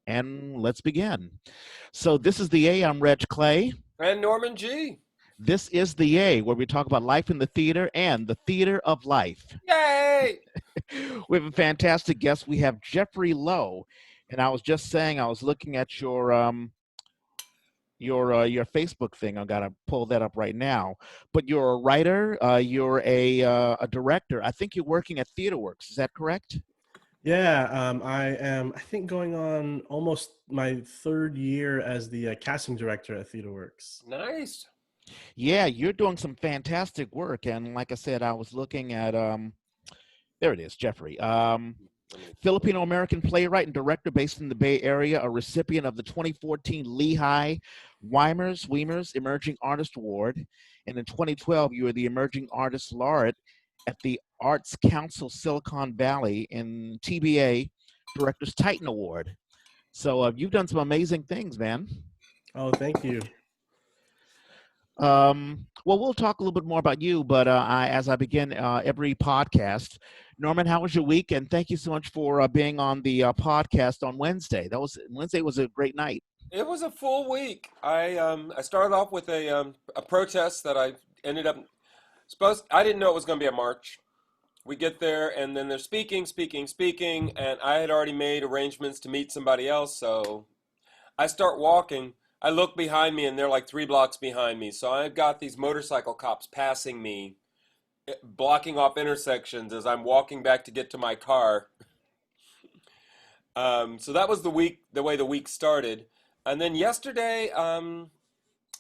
And let's begin. So this is the A. I'm Reg Clay. And Norman G. This is the A, where we talk about life in the theater and the theater of life. Yay! We have a fantastic guest. We have Jeffrey Lowe, and I was just saying I was looking at your Facebook thing. I gotta pull that up right now. But you're a writer. You're a director. I think you're working at TheaterWorks. Is that correct? Yeah, I am, I think, going on almost my third year as the casting director at TheaterWorks. Nice. Yeah, you're doing some fantastic work. And like I said, I was looking at there it is, Jeffrey. Filipino American playwright and director based in the Bay Area, a recipient of the 2014 Lehigh Weimers Emerging Artist Award. And in 2012, you were the Emerging Artist Laureate at the Arts Council Silicon Valley in TBA Directors Titan Award. So you've done some amazing things, man. Oh, thank you. Well, we'll talk a little bit more about you, but as I begin every podcast, Norman, how was your week? And thank you so much for being on the podcast on Wednesday. Wednesday was a great night. It was a full week. I started off with a protest that I ended up I didn't know it was going to be a march. We get there and then they're speaking, and I had already made arrangements to meet somebody else, so I start walking. I look behind me and they're like 3 blocks behind me. So I've got these motorcycle cops passing me, blocking off intersections as I'm walking back to get to my car. So that was the way the week started. And then yesterday,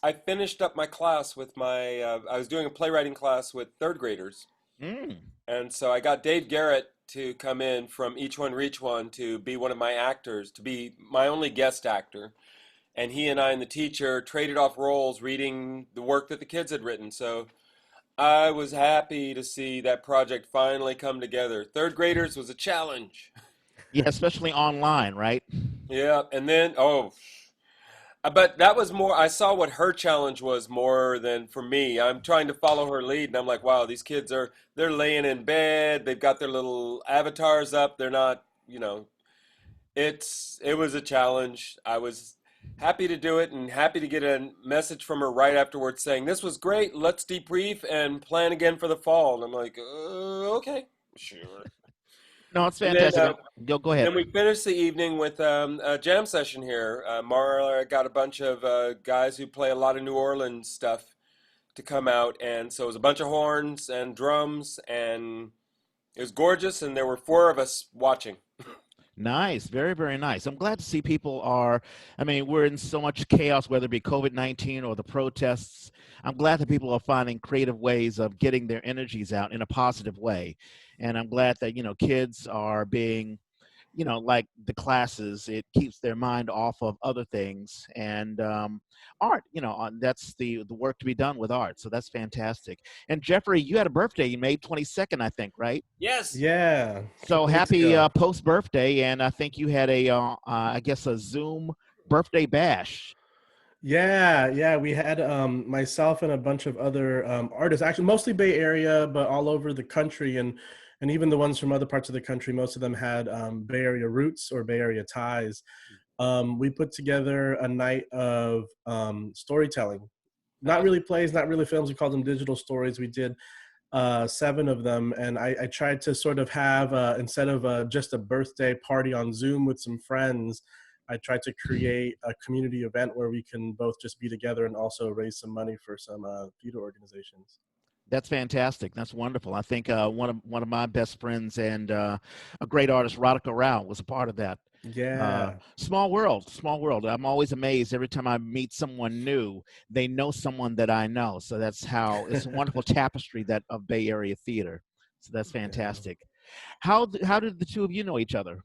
I finished up my class with I was doing a playwriting class with third graders. Mm. And so I got Dave Garrett to come in from Each One Reach One to be one of my actors, to be my only guest actor. And he and I and the teacher traded off roles reading the work that the kids had written. So I was happy to see that project finally come together. Third graders was a challenge. Yeah, especially online, right? Yeah, and then, but that was more, I saw what her challenge was more than for me. I'm trying to follow her lead, and I'm like, wow, these kids they're laying in bed, they've got their little avatars up, they're not, it was a challenge. I was happy to do it and happy to get a message from her right afterwards saying, this was great, let's debrief and plan again for the fall. And I'm like, okay, sure. No, it's And then, fantastic. Go ahead. then we finished the evening with a jam session here. Mara got a bunch of guys who play a lot of New Orleans stuff to come out, and so it was a bunch of horns and drums, and it was gorgeous, and there were 4 of us watching. Nice, very, very nice. I'm glad to see people we're in so much chaos, whether it be COVID-19 or the protests. I'm glad that people are finding creative ways of getting their energies out in a positive way. And I'm glad that, kids are being, like the classes, it keeps their mind off of other things. And art, that's the work to be done with art. So that's fantastic. And Jeffrey, you had a birthday, you May 22nd, I think, right? Yes. Yeah. So happy post birthday, and I think you had I guess a Zoom birthday bash. Yeah. We had myself and a bunch of other artists, actually mostly Bay Area, but all over the country, and even the ones from other parts of the country. Most of them had Bay Area roots or Bay Area ties. We put together a night of storytelling, not really plays, not really films. We called them digital stories. We did 7 of them, and I tried to sort of have instead of just a birthday party on Zoom with some friends, I tried to create a community event where we can both just be together and also raise some money for some theater organizations. That's fantastic. That's wonderful. I think one of my best friends and a great artist, Radhika Rao, was a part of that. Yeah. Small world, small world. I'm always amazed every time I meet someone new. They know someone that I know. So that's how it's a wonderful tapestry that of Bay Area theater. So that's fantastic. How did the two of you know each other?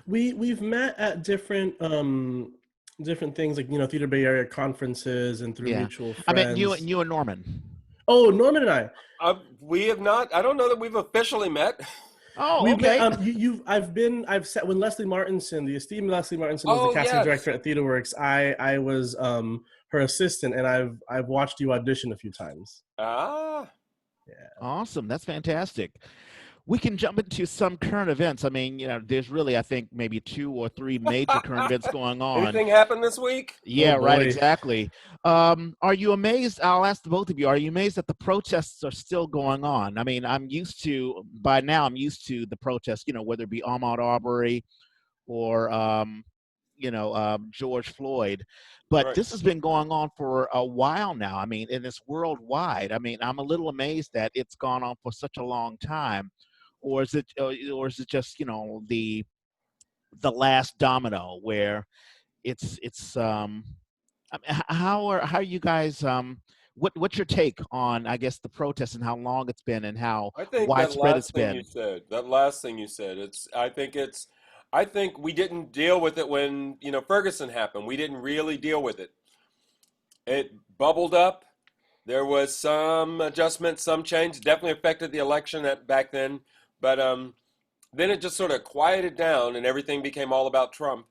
We've met at different things, like Theater Bay Area conferences and through mutual friends. I meant you and Norman. Oh, Norman and I. We have not. I don't know that we've officially met. Oh, okay. I've said when Leslie Martinson, the esteemed Leslie Martinson, was the casting director at TheaterWorks. I was her assistant, and I've watched you audition a few times. Ah. Yeah. Awesome. That's fantastic. we can jump into some current events. I mean, there's really, I think, maybe 2 or 3 major current events going on. Anything happened this week? Oh Yeah, right, boy. exactly. Are you amazed? I'll ask the both of you. Are you amazed that the protests are still going on? I mean, by now, I'm used to the protests, whether it be Ahmaud Arbery or, George Floyd. But Right. this has been going on for a while now. I mean, and it's worldwide. I mean, I'm a little amazed that it's gone on for such a long time. Or is it just, the last domino where it's I mean, how are you guys what's your take on, I guess, the protests and how long it's been and how I think that widespread it's last thing you been? said, I think we didn't deal with it when, Ferguson happened. We didn't really deal with it. It bubbled up. There was some adjustment, some change. Definitely affected the election back then. But then it just sort of quieted down and everything became all about Trump.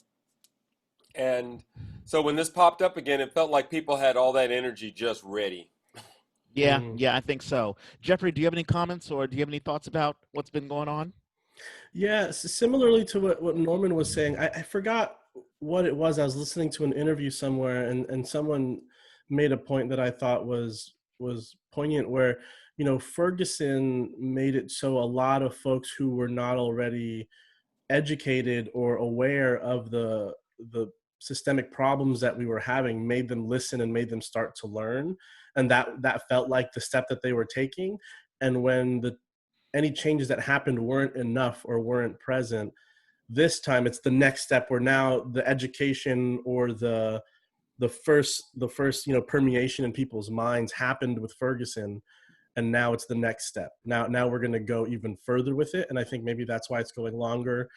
And so when this popped up again, it felt like people had all that energy just ready. Yeah, Mm. yeah, I think so. Jeffrey, do you have any comments or do you have any thoughts about what's been going on? Yeah, similarly to what Norman was saying, I forgot what it was. I was listening to an interview somewhere, and someone made a point that I thought was poignant, where Ferguson made it so a lot of folks who were not already educated or aware of the systemic problems that we were having made them listen and made them start to learn, and that felt like the step that they were taking. And when the any changes that happened weren't enough or weren't present, this time it's the next step where now the education or the first permeation in people's minds happened with Ferguson, and now it's the next step. Now we're going to go even further with it, and I think maybe that's why it's going longer.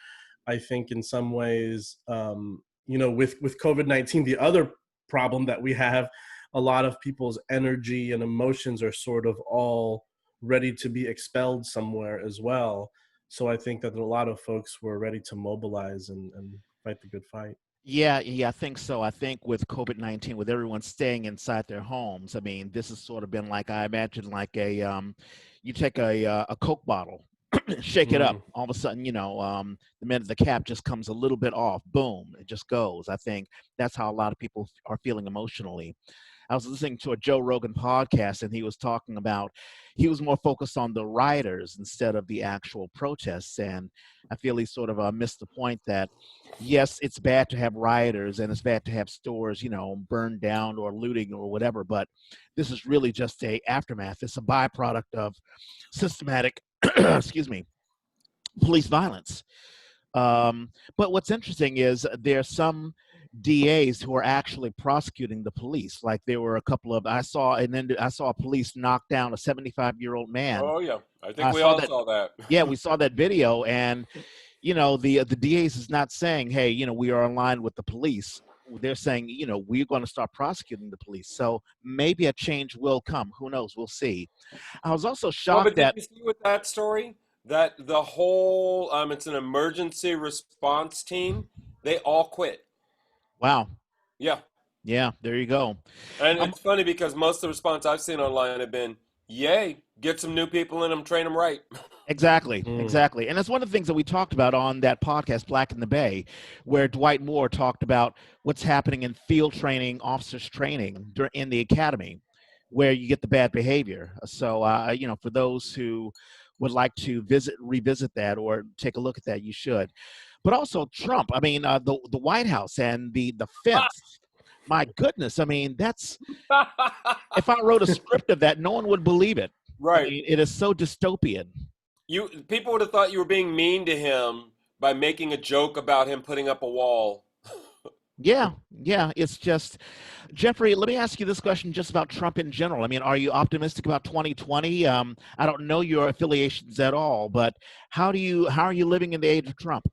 I think in some ways, with COVID-19, the other problem that we have, a lot of people's energy and emotions are sort of all ready to be expelled somewhere as well. So I think that a lot of folks were ready to mobilize and fight the good fight. Yeah, yeah, I think so. I think with COVID-19, with everyone staying inside their homes, I mean, this has sort of been like, I imagine, like you take a Coke bottle, shake it up, Mm. all of a sudden, the minute the cap just comes a little bit off, boom, it just goes. I think that's how a lot of people are feeling emotionally. I was listening to a Joe Rogan podcast, and he was talking about he was more focused on the rioters instead of the actual protests. And I feel he sort of missed the point that yes, it's bad to have rioters and it's bad to have stores, burned down or looting or whatever. But this is really just a aftermath. It's a byproduct of systematic, excuse me, police violence. But what's interesting is there's some DAs who are actually prosecuting the police. Like there were a couple of I saw a police knock down a 75-year-old man. Oh yeah, I think I we saw all that. saw that. Yeah, we saw that video, and the DAs is not saying, hey, we are in line with the police. They're saying, we're going to start prosecuting the police. So maybe a change will come. Who knows? We'll see. I was also Well, shocked but did that you see with that story that the whole it's an emergency response team. They all quit. wow, Yeah, yeah, there you go. and Um, it's funny because most of the response I've seen online have been, "Yay, get some new people in them, train them right." Exactly, Mm. exactly. And that's one of the things that we talked about on that podcast, Black in the Bay, where Dwight Moore talked about what's happening in field training, officers training in the academy, where you get the bad behavior. So, for those who would like to revisit that or take a look at that, you should. But also Trump, I mean, the White House and the fence. My goodness, I mean, if I wrote a script of that, no one would believe it. I Right. mean, it is so dystopian. People would have thought you were being mean to him by making a joke about him putting up a wall. Yeah, yeah. It's just, Jeffrey, let me ask you this question just about Trump in general. I mean, are you optimistic about 2020? I don't know your affiliations at all, but how are you living in the age of Trump?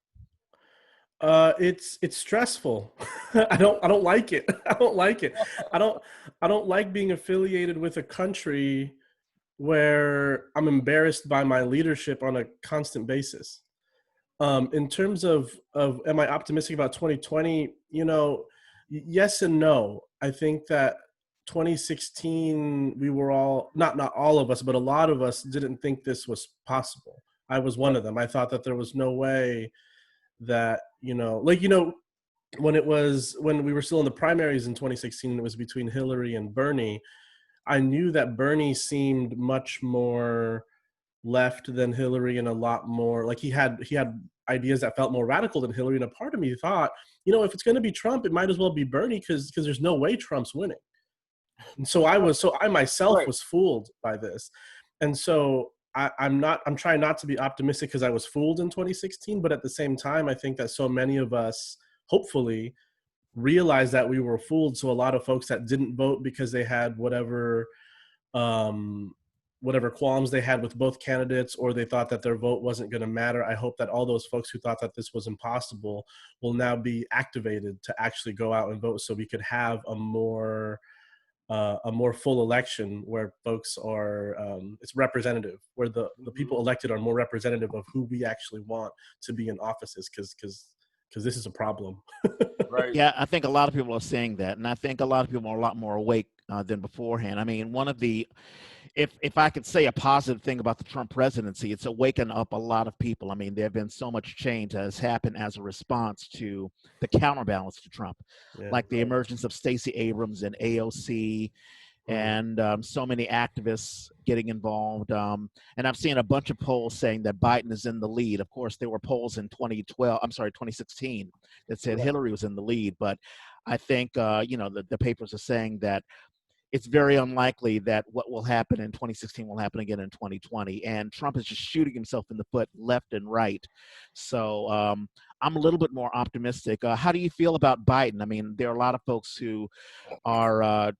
It's stressful. I don't like it. I don't like it. I don't I don't like being affiliated with a country where I'm embarrassed by my leadership on a constant basis. In terms of am I optimistic about 2020? Yes and no. I think that 2016 we were all not all of us, but a lot of us didn't think this was possible. I was one of them. I thought that there was no way that, when we were still in the primaries in 2016, it was between Hillary and Bernie. I knew that Bernie seemed much more left than Hillary, and a lot more like he had ideas that felt more radical than Hillary. And a part of me thought, if it's going to be Trump, it might as well be Bernie, because there's no way Trump's winning. And so I myself Right. was fooled by this. And so I'm trying not to be optimistic because I was fooled in 2016, but at the same time, I think that so many of us, hopefully, realize that we were fooled. So a lot of folks that didn't vote because they had um, whatever qualms they had with both candidates, or they thought that their vote wasn't going to matter. I hope that all those folks who thought that this was impossible will now be activated to actually go out and vote, so we could have a more full election where folks are it's representative, where the people elected are more representative of who we actually want to be in offices, because this is a problem. Right. Yeah, I think a lot of people are saying that, and I think a lot of people are a lot more awake than beforehand. I mean, one of the, if I could say a positive thing about the Trump presidency, it's awakened up a lot of people. I mean, there have been so much change that has happened as a response to the counterbalance to Trump, Yeah. like the emergence of Stacey Abrams and AOC, and so many activists getting involved. And I've seen a bunch of polls saying that Biden is in the lead. Of course, there were polls in 2016 that said Right. Hillary was in the lead. But I think, the papers are saying that it's very unlikely that what will happen in 2016 will happen again in 2020. And Trump is just shooting himself in the foot left and right. So I'm a little bit more optimistic. How do you feel about Biden? I mean, there are a lot of folks who are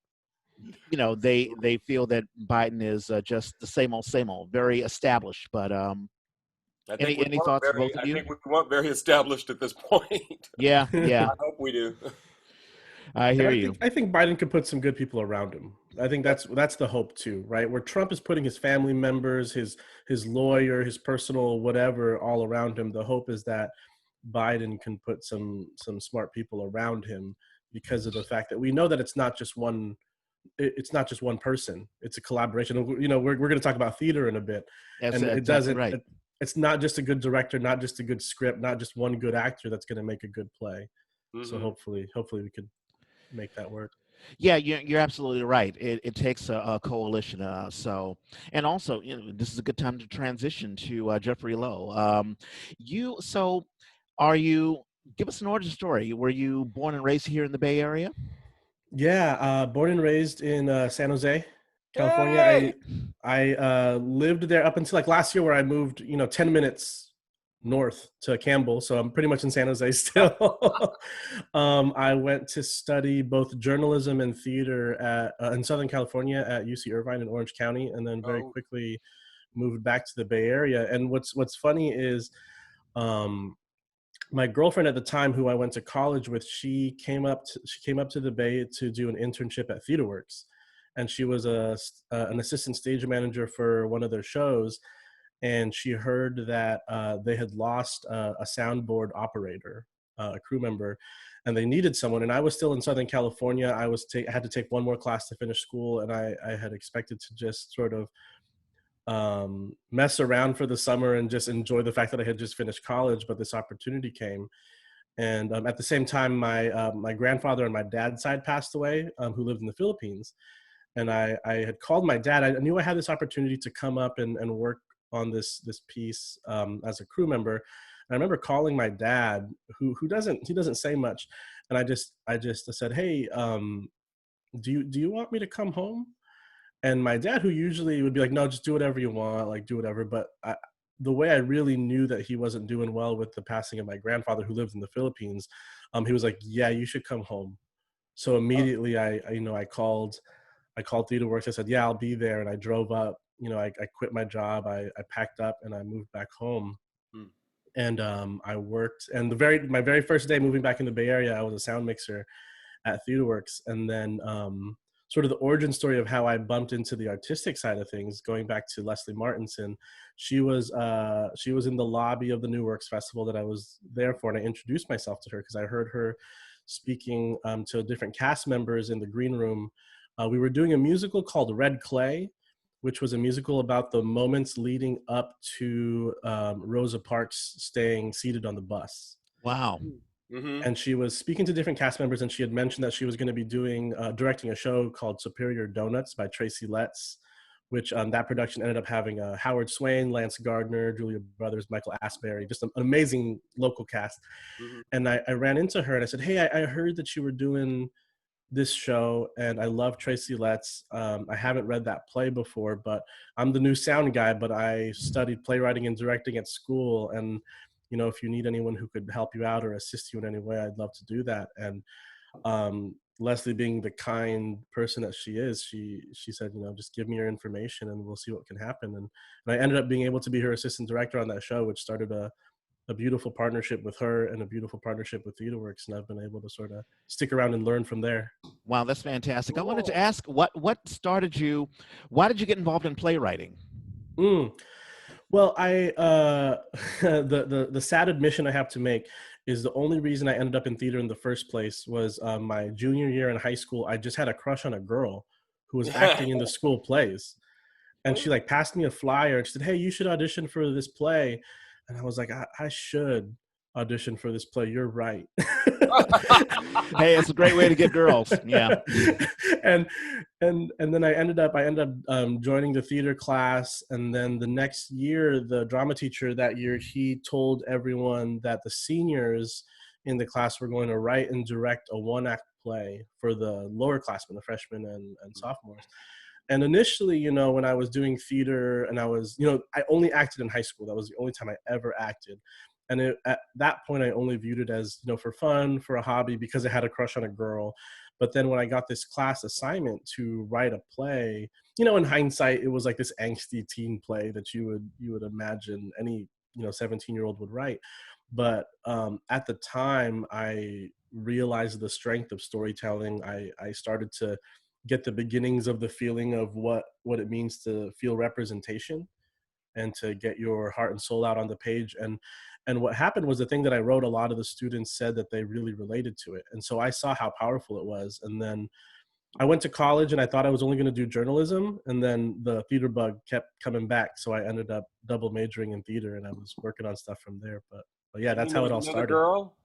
they feel that Biden is just the same old, very established. But I think we any want thoughts, very. both of I you? think we want very established at this point. Yeah, yeah, I hope we do. I And hear I you. think I think Biden could put some good people around him. I think that's the hope too, right? Where Trump is putting his family members, his lawyer, his personal whatever all around him. The hope is that Biden can put some smart people around him, because of the fact that we know that it's not just one person. It's a collaboration. We're going to talk about theater in a bit, That's and exactly right. it's not just a good director, not just a good script, not just one good actor that's going to make a good play. So Hmm. hopefully we could make that work. Yeah, you're absolutely right. It takes a coalition. And also, this is a good time to transition to Jeffrey Lowe. So are you? Give us an origin story. Were you born and raised here in the Bay Area? Yeah, born and raised in San Jose, California. Yay! I lived there up until like last year, where I moved, 10 minutes north to Campbell. So I'm pretty much in San Jose still. I went to study both journalism and theater in Southern California at UC Irvine in Orange County, and then very Oh, quickly moved back to the Bay Area. And what's funny is, um, my girlfriend at the time, who I went to college with, she came up to the Bay to do an internship at TheaterWorks, and she was an assistant stage manager for one of their shows. And she heard that they had lost a soundboard operator, a crew member, and they needed someone. And I was still in Southern California. I had to take one more class to finish school, and I had expected to just sort of mess around for the summer and just enjoy the fact that I had just finished college. But this opportunity came, and at the same time, my grandfather on my dad's side passed away, who lived in the Philippines. And I had called my dad. I knew I had this opportunity to come up and work on this piece as a crew member. And I remember calling my dad, who doesn't say much, and I said, "Hey, do you want me to come home?" And my dad, who usually would be like, "No, just do whatever you want, like do whatever." But the way I really knew that he wasn't doing well with the passing of my grandfather, who lived in the Philippines, he was like, "Yeah, you should come home." So immediately, I called TheaterWorks. I said, "Yeah, I'll be there," and I drove up. I quit my job. I packed up and I moved back home. hmm. And I worked. And my very first day moving back in the Bay Area, I was a sound mixer at TheaterWorks. And then sort of the origin story of how I bumped into the artistic side of things, going back to Leslie Martinson. She was in the lobby of the New Works Festival that I was there for, and I introduced myself to her because I heard her speaking to different cast members in the green room. We were doing a musical called Red Clay, which was a musical about the moments leading up to Rosa Parks staying seated on the bus. Wow. Mm-hmm. And she was speaking to different cast members, and she had mentioned that she was going to be directing a show called Superior Donuts by Tracy Letts, which that production ended up having Howard Swain, Lance Gardner, Julia Brothers, Michael Asbury, just an amazing local cast. Mm-hmm. And I ran into her and I said, hey, I heard that you were doing this show, and I love Tracy Letts. I haven't read that play before, but I'm the new sound guy, but I studied playwriting and directing at school. And, you know, if you need anyone who could help you out or assist you in any way, I'd love to do that. And Leslie, being the kind person that she is, she said, you know, just give me your information and we'll see what can happen. And I ended up being able to be her assistant director on that show, which started a beautiful partnership with her and a beautiful partnership with TheaterWorks, and I've been able to sort of stick around and learn from there. Wow, that's fantastic. I wanted to Cool. ask what started you, why did you get involved in playwriting? Well, I the sad admission I have to make is the only reason I ended up in theater in the first place was my junior year in high school. I just had a crush on a girl who was acting in the school plays, and she like passed me a flyer and she said, "Hey, you should audition for this play," and I was like, "I should audition for this play. You're right." Hey, it's a great way to get girls. Yeah. and then I ended up joining the theater class, and then the next year the drama teacher that year, he told everyone that the seniors in the class were going to write and direct a one-act play for the lower classmen, the freshmen and sophomores. And initially, you know, when I was doing theater and I was, you know, I only acted in high school. That was the only time I ever acted. And at that point, I only viewed it as, you know, for fun, for a hobby, because I had a crush on a girl. But then when I got this class assignment to write a play, you know, in hindsight, it was like this angsty teen play that you would imagine any, you know, 17-year-old would write. But at the time, I realized the strength of storytelling. I started to get the beginnings of the feeling of what it means to feel representation and to get your heart and soul out on the page. And what happened was, the thing that I wrote, a lot of the students said that they really related to it. And so I saw how powerful it was. And then I went to college and I thought I was only going to do journalism. And then the theater bug kept coming back. So I ended up double majoring in theater, and I was working on stuff from there. But yeah, that's how it all started. Girl?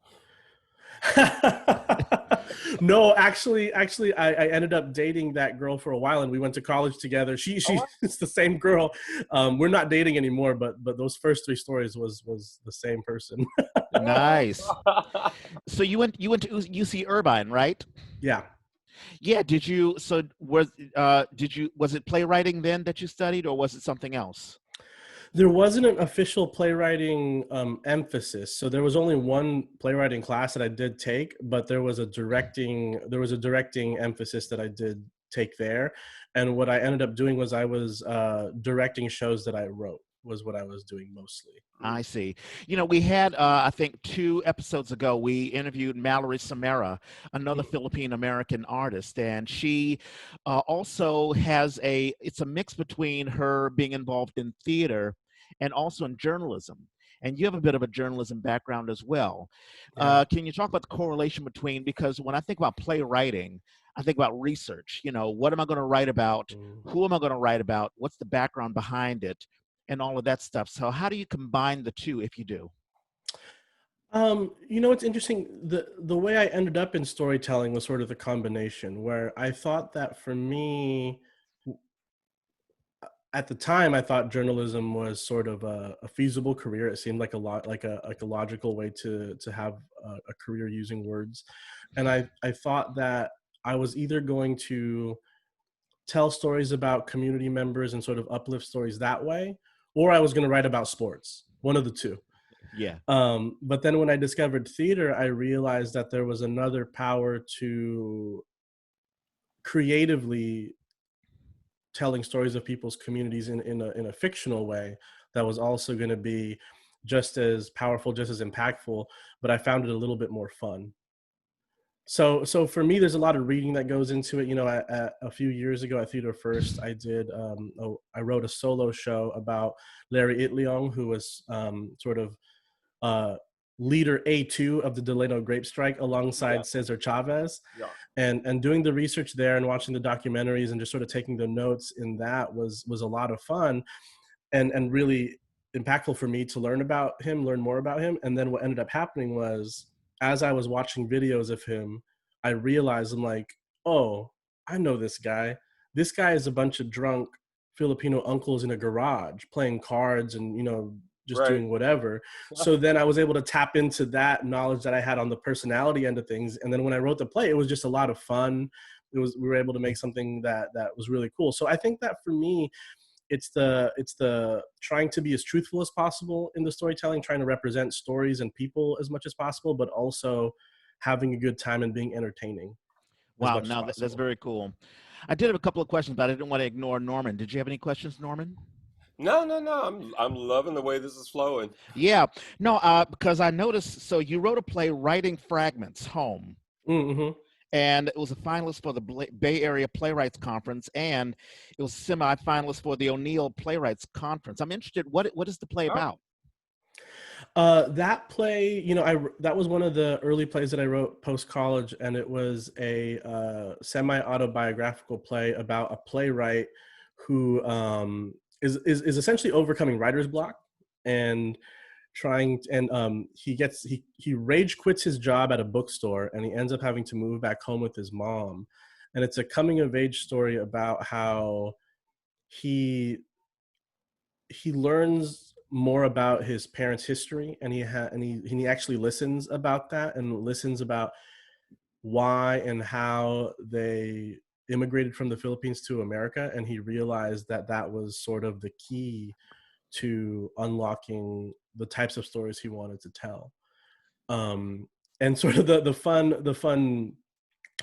No, actually, I ended up dating that girl for a while, and we went to college together. It's the same girl. We're not dating anymore, but those first 3 stories was the same person. Nice. So you went to UC Irvine, right? Yeah. Yeah. Was it playwriting then that you studied, or was it something else? There wasn't an official playwriting emphasis, so there was only one playwriting class that I did take, but there was a directing emphasis that I did take there. And what I ended up doing was I was directing shows that I wrote, was what I was doing mostly. I see. You know, we had, I think 2 episodes ago, we interviewed Mallory Samara, another Philippine-American artist, and she also has it's a mix between her being involved in theater and also in journalism. And you have a bit of a journalism background as well. Yeah. Can you talk about the correlation between, because when I think about playwriting, I think about research. You know, what am I going to write about? Who am I going to write about? What's the background behind it? And all of that stuff. So how do you combine the two, if you do? You know, it's interesting. The way I ended up in storytelling was sort of the combination, where I thought that for me, at the time, I thought journalism was sort of a feasible career. It seemed like a logical way to have a career using words. And I thought that I was either going to tell stories about community members and sort of uplift stories that way, or I was going to write about sports, one of the two. Yeah. But then when I discovered theater, I realized that there was another power to creatively telling stories of people's communities in a fictional way that was also going to be just as powerful, just as impactful, but I found it a little bit more fun. So for me, there's a lot of reading that goes into it. You know, a few years ago at Theater First, I wrote a solo show about Larry Itliong, who was sort of leader A2 of the Delano Grape Strike alongside Yeah, Cesar Chavez. yeah. And doing the research there and watching the documentaries and just sort of taking the notes in that was a lot of fun and really impactful for me to learn about him, learn more about him. And then what ended up happening was, as I was watching videos of him, I realized, I'm like, oh, I know this guy. This guy is a bunch of drunk Filipino uncles in a garage playing cards and, just Right. doing whatever. So then I was able to tap into that knowledge that I had on the personality end of things. And then when I wrote the play, it was just a lot of fun. We were able to make something that was really cool. So I think that for me, it's the trying to be as truthful as possible in the storytelling, trying to represent stories and people as much as possible, but also having a good time and being entertaining as Wow, much as now that's possible. very cool. I did have a couple of questions, but I didn't want to ignore Norman. Did you have any questions, Norman? No, no, no. I'm loving the way this is flowing. Yeah, no, because I noticed. So you wrote a play, Writing Fragments, Home, Mm-hmm. and it was a finalist for the Bay Area Playwrights Conference, and it was semi-finalist for the O'Neill Playwrights Conference. I'm interested. What is the play Oh, about? That play, that was one of the early plays that I wrote post college, and it was a semi autobiographical play about a playwright who is essentially overcoming writer's block and trying and he rage quits his job at a bookstore, and he ends up having to move back home with his mom, and it's a coming of age story about how he he learns more about his parents' history, and he actually listens about that and listens about why and how they immigrated from the Philippines to America, and he realized that that was sort of the key to unlocking the types of stories he wanted to tell. And sort of the fun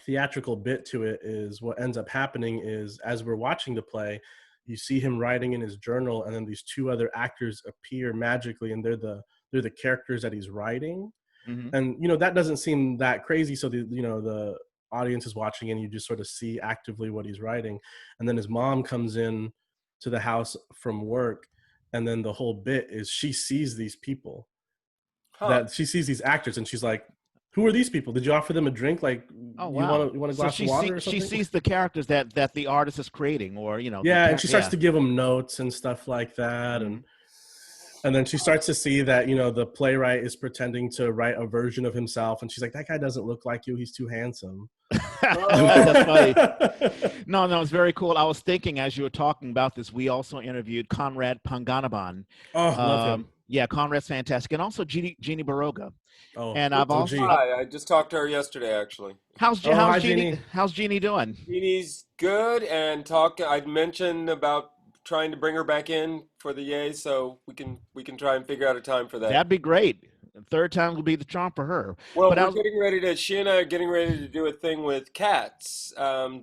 theatrical bit to it is what ends up happening is, as we're watching the play, you see him writing in his journal, and then these two other actors appear magically, and they're the characters that he's writing. Hmm. And that doesn't seem that crazy, so the audience is watching and you just sort of see actively what he's writing. And then his mom comes in to the house from work, and then the whole bit is she sees these people, huh. that she sees these actors, and she's like, who are these people? Did you offer them a drink? Like, Oh, you wow. want a So glass of water or she something? sees the characters that the artist is creating, or the Yeah, and she starts yeah. to give them notes and stuff like that. Mhm. And then she starts to see that, the playwright is pretending to write a version of himself. And she's like, that guy doesn't look like you. He's too handsome. That's funny. Oh, No, no, it's very cool. I was thinking as you were talking about this, we also interviewed Conrad Panganaban. love him. Yeah, Conrad's fantastic, and also Jeannie Baroga. Oh, And I've also OG. Hi, I just talked to her yesterday, actually. Oh, hi, Jeannie. How's Jeannie doing? Jeannie's good, and talk. I'd mentioned about trying to bring her back in for the Yay, so we can try and figure out a time for that. That'd be great. Third time will be the charm for her. Well, But I we're was getting ready to. She and I are getting ready to do a thing with Cats.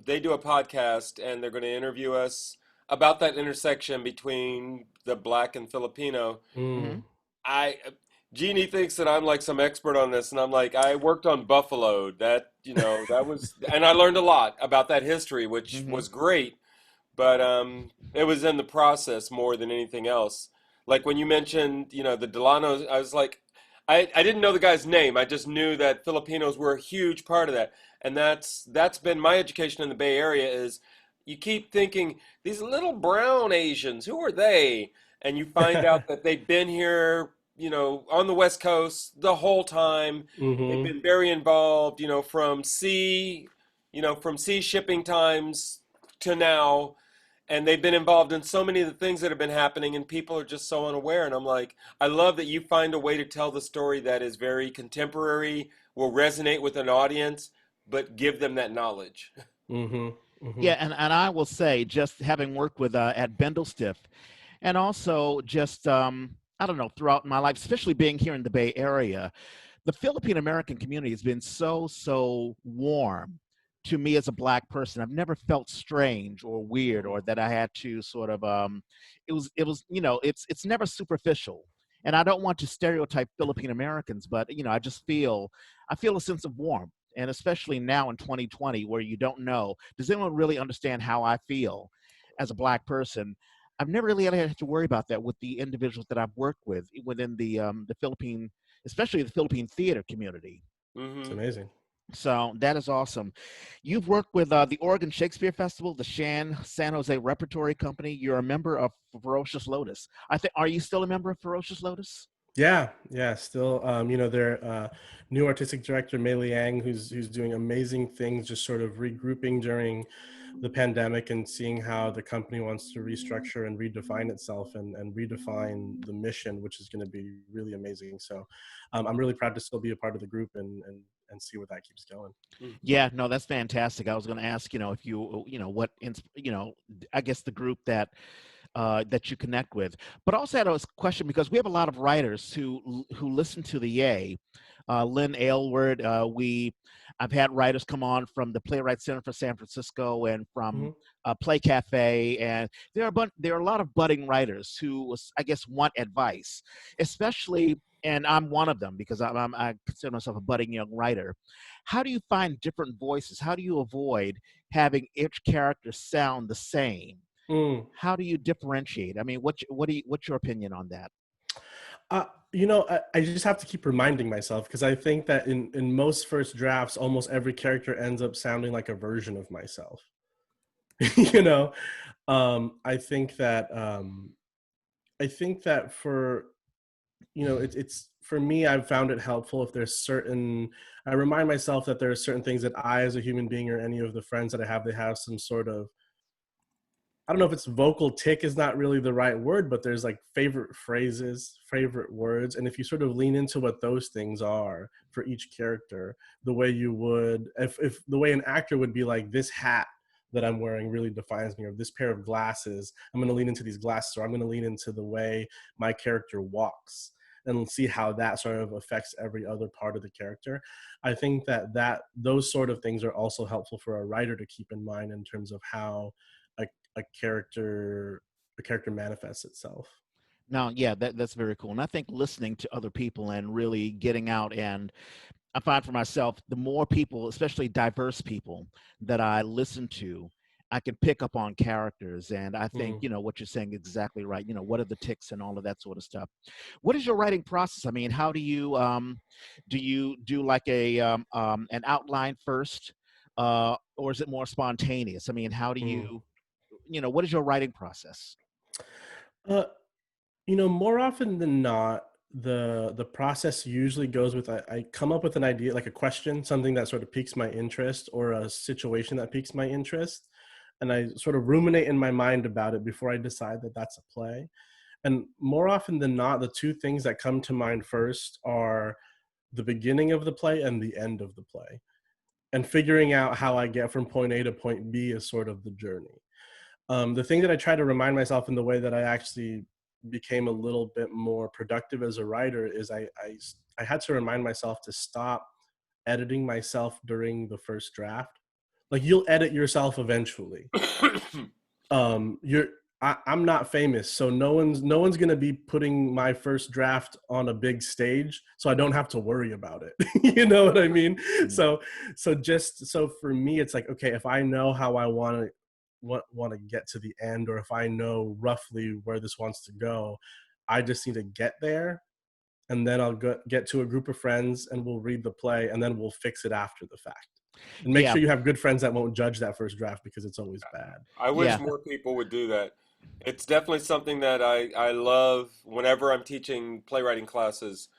They do a podcast, and they're going to interview us about that intersection between the black and Filipino. hmm Mm. I Jeannie thinks that I'm like some expert on this, and I'm like, I worked on Buffalo. That was, and I learned a lot about that history, which hmm was great. But it was in the process more than anything else. Like when you mentioned, the Delanos, I was like, I didn't know the guy's name. I just knew that Filipinos were a huge part of that, and that's been my education in the Bay Area. Is you keep thinking these little brown Asians, who are they? And you find out that they've been here, on the West Coast the whole time. They've Mm-hmm. been very involved, from sea shipping times to now, and they've been involved in so many of the things that have been happening, and people are just so unaware. And I'm like, I love that you find a way to tell the story that is very contemporary, will resonate with an audience, but give them that knowledge. Mm-hmm. Mm-hmm. Yeah, and I will say, just having worked with at Bendel-Stiff, and also just I don't know, throughout my life, especially being here in the Bay Area, the Philippine American community has been so warm to me as a Black person. I've never felt strange or weird, or that I had to sort of it was it's never superficial. And I don't want to stereotype Philippine Americans, but I feel a sense of warmth. And especially now in 2020, where you don't know, does anyone really understand how I feel as a Black person? I've never really had to worry about that with the individuals that I've worked with within the Philippine especially the Philippine theater community. It's Hmm. amazing. So that is awesome. You've worked with the Oregon Shakespeare Festival, the San Jose Repertory Company. You're a member of Ferocious Lotus. I think. Are you still a member of Ferocious Lotus? Yeah, yeah. Still, their new artistic director Mei Liang, who's doing amazing things, just sort of regrouping during the pandemic and seeing how the company wants to restructure and redefine itself and redefine the mission, which is going to be really amazing. So, I'm really proud to still be a part of the group and see where that keeps going. Yeah, no, that's fantastic. I was going to ask, if what, I guess the group that you connect with. But also had a question because we have a lot of writers who listen to the Yay. Lynn Aylward, I've had writers come on from the Playwright Center for San Francisco and from Mhm. Play Cafe, and there are a lot of budding writers who, I guess, want advice, especially. And I'm one of them because I consider myself a budding young writer. How do you find different voices? How do you avoid having each character sound the same? Mm. How do you differentiate? I mean, what's your opinion on that? Uh, I just have to keep reminding myself because I think that in most first drafts, almost every character ends up sounding like a version of myself. you know, I think that for it's for me, I've found it helpful if there's certain. I remind myself that there are certain things that I, as a human being, or any of the friends that I have, they have some sort of, I don't know if it's vocal tick is not really the right word, but there's like favorite phrases, favorite words. And if you sort of lean into what those things are for each character, the way you would, if the way an actor would be like, this hat that I'm wearing really defines me, or this pair of glasses, I'm going to lean into these glasses, or I'm going to lean into the way my character walks and see how that sort of affects every other part of the character. I think that those sort of things are also helpful for a writer to keep in mind in terms of how a a character manifests itself. No, yeah, that's very cool. And I think listening to other people and really getting out, and I find for myself, the more people, especially diverse people that I listen to, I can pick up on characters. And I think, Mm. what you're saying is exactly right. What are the ticks and all of that sort of stuff. What is your writing process? I mean, how do you do like an outline first, or is it more spontaneous? I mean, how do Mm. what is your writing process? Uh, more often than not, the process usually goes with I come up with an idea, like a question, something that sort of piques my interest, or a situation that piques my interest, and I sort of ruminate in my mind about it before I decide that that's a play. And more often than not, the two things that come to mind first are the beginning of the play and the end of the play. And figuring out how I get from point A to point B is sort of the journey. The thing that I try to remind myself in the way that I actually became a little bit more productive as a writer is I had to remind myself to stop editing myself during the first draft. Like, you'll edit yourself eventually. You're I'm not famous, so no one's gonna be putting my first draft on a big stage, so I don't have to worry about it. You know what I mean? Mm. So for me, it's like, okay, if I know how I want to get to the end, or if I know roughly where this wants to go, I just need to get there, and then I'll get to a group of friends, and we'll read the play, and then we'll fix it after the fact. And make Yeah, sure you have good friends that won't judge that first draft because it's always bad. I wish yeah. more people would do that. It's definitely something that I love whenever I'm teaching playwriting classes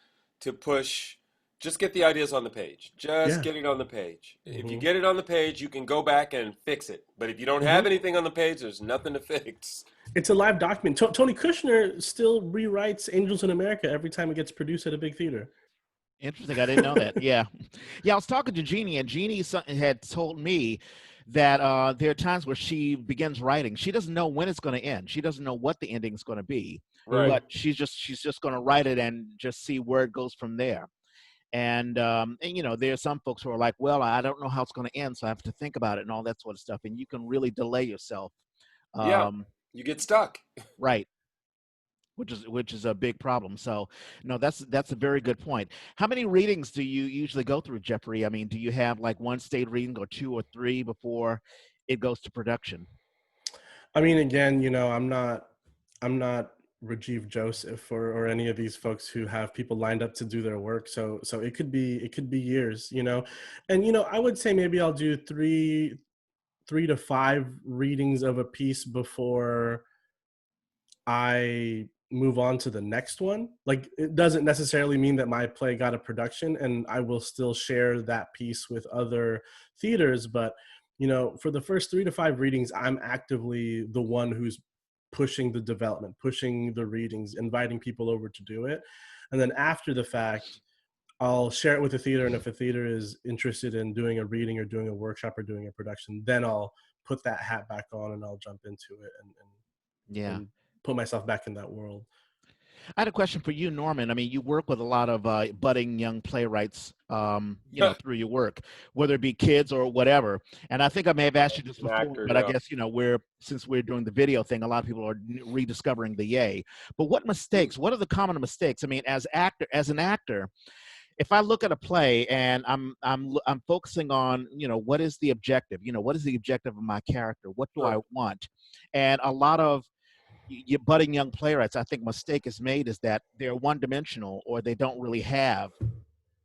to push. Just get the ideas on the page. Just Yeah. get it on the page. If you Hmm. get it on the page, you can go back and fix it. But if you don't Hmm. have anything on the page, there's nothing to fix. It's a live document. Tony Kushner still rewrites Angels in America every time it gets produced at a big theater. Interesting. I didn't know that. Yeah. Yeah, I was talking to Jeannie, and Jeannie had told me that there are times where she begins writing. She doesn't know when it's going to end. She doesn't know what the ending is going to be, Right. Mm. but she's just going to write it and just see where it goes from there. And there are some folks who are like, well, I don't know how it's going to end, so I have to think about it and all that sort of stuff. And you can really delay yourself. Yeah. Um, You get stuck. right. Which is a big problem. So no, that's a very good point. How many readings do you usually go through, Jeffrey? I mean, do you have like one state reading or two or three before it goes to production? I mean, again, I'm not Rajiv Joseph or any of these folks who have people lined up to do their work. So it could be years, you know. And I would say maybe I'll do three to five readings of a piece before I move on to the next one. Like, it doesn't necessarily mean that my play got a production, and I will still share that piece with other theaters. But, for the first 3 to 5 readings, I'm actively the one who's pushing the development, pushing the readings, inviting people over to do it. And then after the fact, I'll share it with the theater. And if a theater is interested in doing a reading or doing a workshop or doing a production, then I'll put that hat back on and I'll jump into it Yeah. and put myself back in that world. I had a question for you, Norman. I mean, you work with a lot of budding young playwrights, through your work, whether it be kids or whatever. And I think I may have asked you this An before, actor, but I yeah. guess, since we're doing the video thing, a lot of people are rediscovering the yay. But what are the common mistakes? I mean, as an actor, if I look at a play and I'm focusing on, what is the objective? What is the objective of my character? What do I want? And a lot of your budding young playwrights, I think mistake is made is that they're one-dimensional, or they don't really have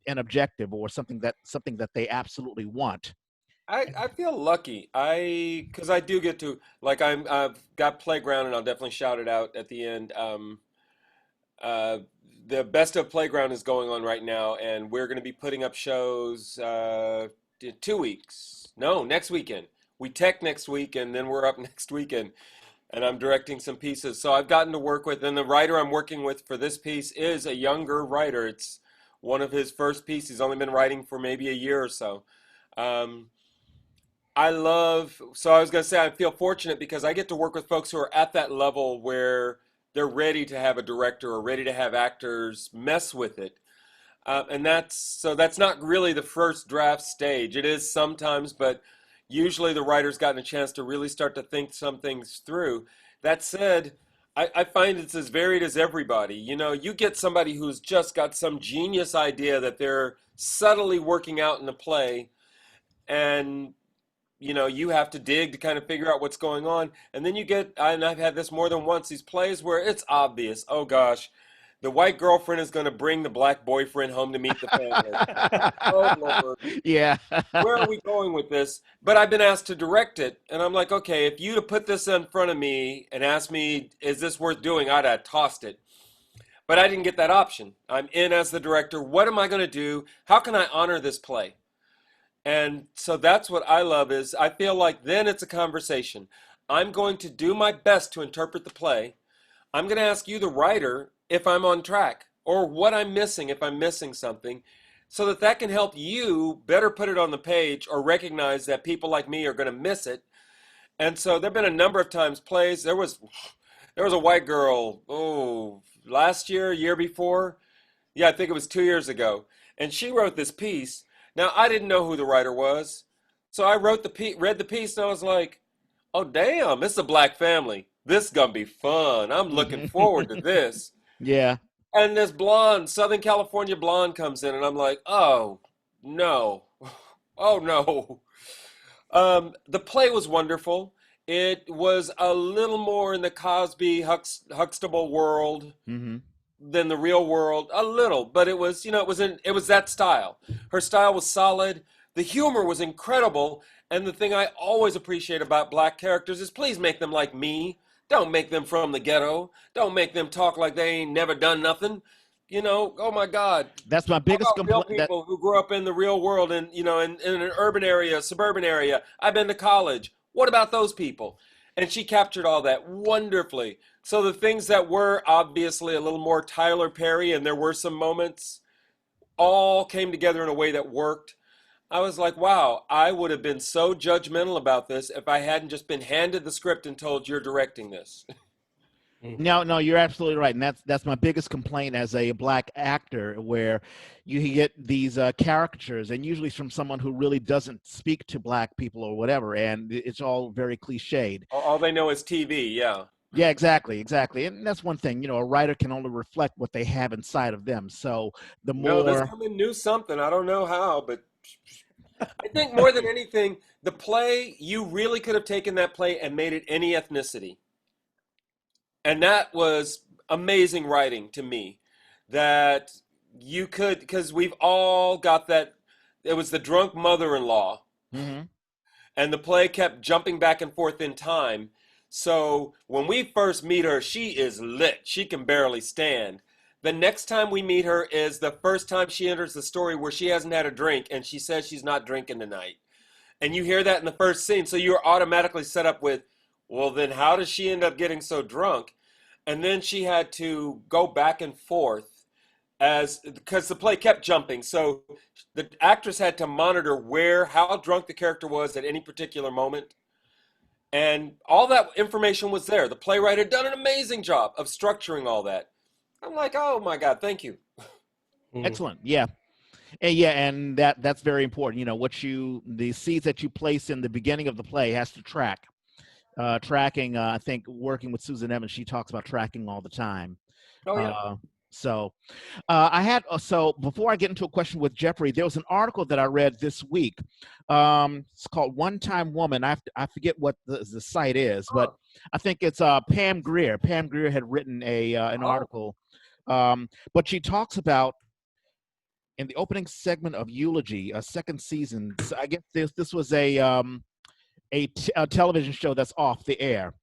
an objective or something that they absolutely want. I feel lucky. Because I do get to, like, I've got Playground, and I'll definitely shout it out at the end. The Best of Playground is going on right now, and we're going to be putting up shows 2 weeks. No, next weekend. We tech next week, and then we're up next weekend. And I'm directing some pieces. So I've gotten to work with, and the writer I'm working with for this piece is a younger writer. It's one of his first pieces. He's only been writing for maybe a year or so. Um, so I was going to say, I feel fortunate because I get to work with folks who are at that level where they're ready to have a director or ready to have actors mess with it. And that's not really the first draft stage. It is sometimes, but usually the writer's gotten a chance to really start to think some things through. That said, I find it's as varied as everybody. You get somebody who's just got some genius idea that they're subtly working out in the play, and you have to dig to kind of figure out what's going on. And then you get, and I've had this more than once, these plays where it's obvious, oh gosh, the white girlfriend is going to bring the black boyfriend home to meet the family. Oh Lord. Yeah. Where are we going with this? But I've been asked to direct it, and I'm like, okay, if you'd have put this in front of me and asked me, is this worth doing, I'd have tossed it. But I didn't get that option. I'm in as the director. What am I going to do? How can I honor this play? And so that's what I love, is I feel like then it's a conversation. I'm going to do my best to interpret the play. I'm going to ask you, the writer, if I'm on track or what I'm missing, if I'm missing something, so that can help you better put it on the page or recognize that people like me are going to miss it. And so there have been a number of times plays. There was a white girl, last year before. Yeah, I think it was 2 years ago. And she wrote this piece. Now, I didn't know who the writer was. So I read the piece, and I was like, oh, damn, it's a black family. This is going to be fun. I'm looking forward to this. Yeah. And this blonde, Southern California blonde comes in, and I'm like, oh, no. Oh, no. The play was wonderful. It was a little more in the Cosby, Huxtable world Mm-hmm. than the real world. A little, but it was, it was that style. Her style was solid. The humor was incredible. And the thing I always appreciate about black characters is, please make them like me. Don't make them from the ghetto. Don't make them talk like they ain't never done nothing. Oh my God. That's my How biggest about real complaint. people who grew up in the real world and, in an urban area, suburban area. I've been to college. What about those people? And she captured all that wonderfully. So the things that were obviously a little more Tyler Perry, and there were some moments, all came together in a way that worked. I was like, wow, I would have been so judgmental about this if I hadn't just been handed the script and told, you're directing this. No, you're absolutely right, and that's my biggest complaint as a black actor, where you get these caricatures, and usually from someone who really doesn't speak to black people or whatever, and it's all very cliched. All they know is TV, yeah. Yeah, exactly, and that's one thing. A writer can only reflect what they have inside of them. So the No, this more, woman knew something. I don't know how, but I think more than anything, the play, you really could have taken that play and made it any ethnicity. And that was amazing writing to me that you could, because we've all got that. It was the drunk mother-in-law, Hmm. and the play kept jumping back and forth in time. So when we first meet her, she is lit. She can barely stand. The next time we meet her is the first time she enters the story where she hasn't had a drink and she says she's not drinking tonight. And you hear that in the first scene. So you're automatically set up with, well, then how does she end up getting so drunk? And then she had to go back and forth as because the play kept jumping. So the actress had to monitor where how drunk the character was at any particular moment. And all that information was there. The playwright had done an amazing job of structuring all that. I'm like, oh my God, thank you. Mm. Excellent. Yeah. And yeah, and that's very important. You know, the seeds that you place in the beginning of the play has to track. Tracking, I think working with Susan Evans, she talks about tracking all the time. Oh yeah. Uh, so so before I get into a question with Jeffrey, there was an article that I read this week. It's called One Time Woman. I forget what the site is, but Oh, I think it's Pam Grier. Pam Grier had written an oh, article, but she talks about in the opening segment of Eulogy, a second season. So I guess this was a television show that's off the air.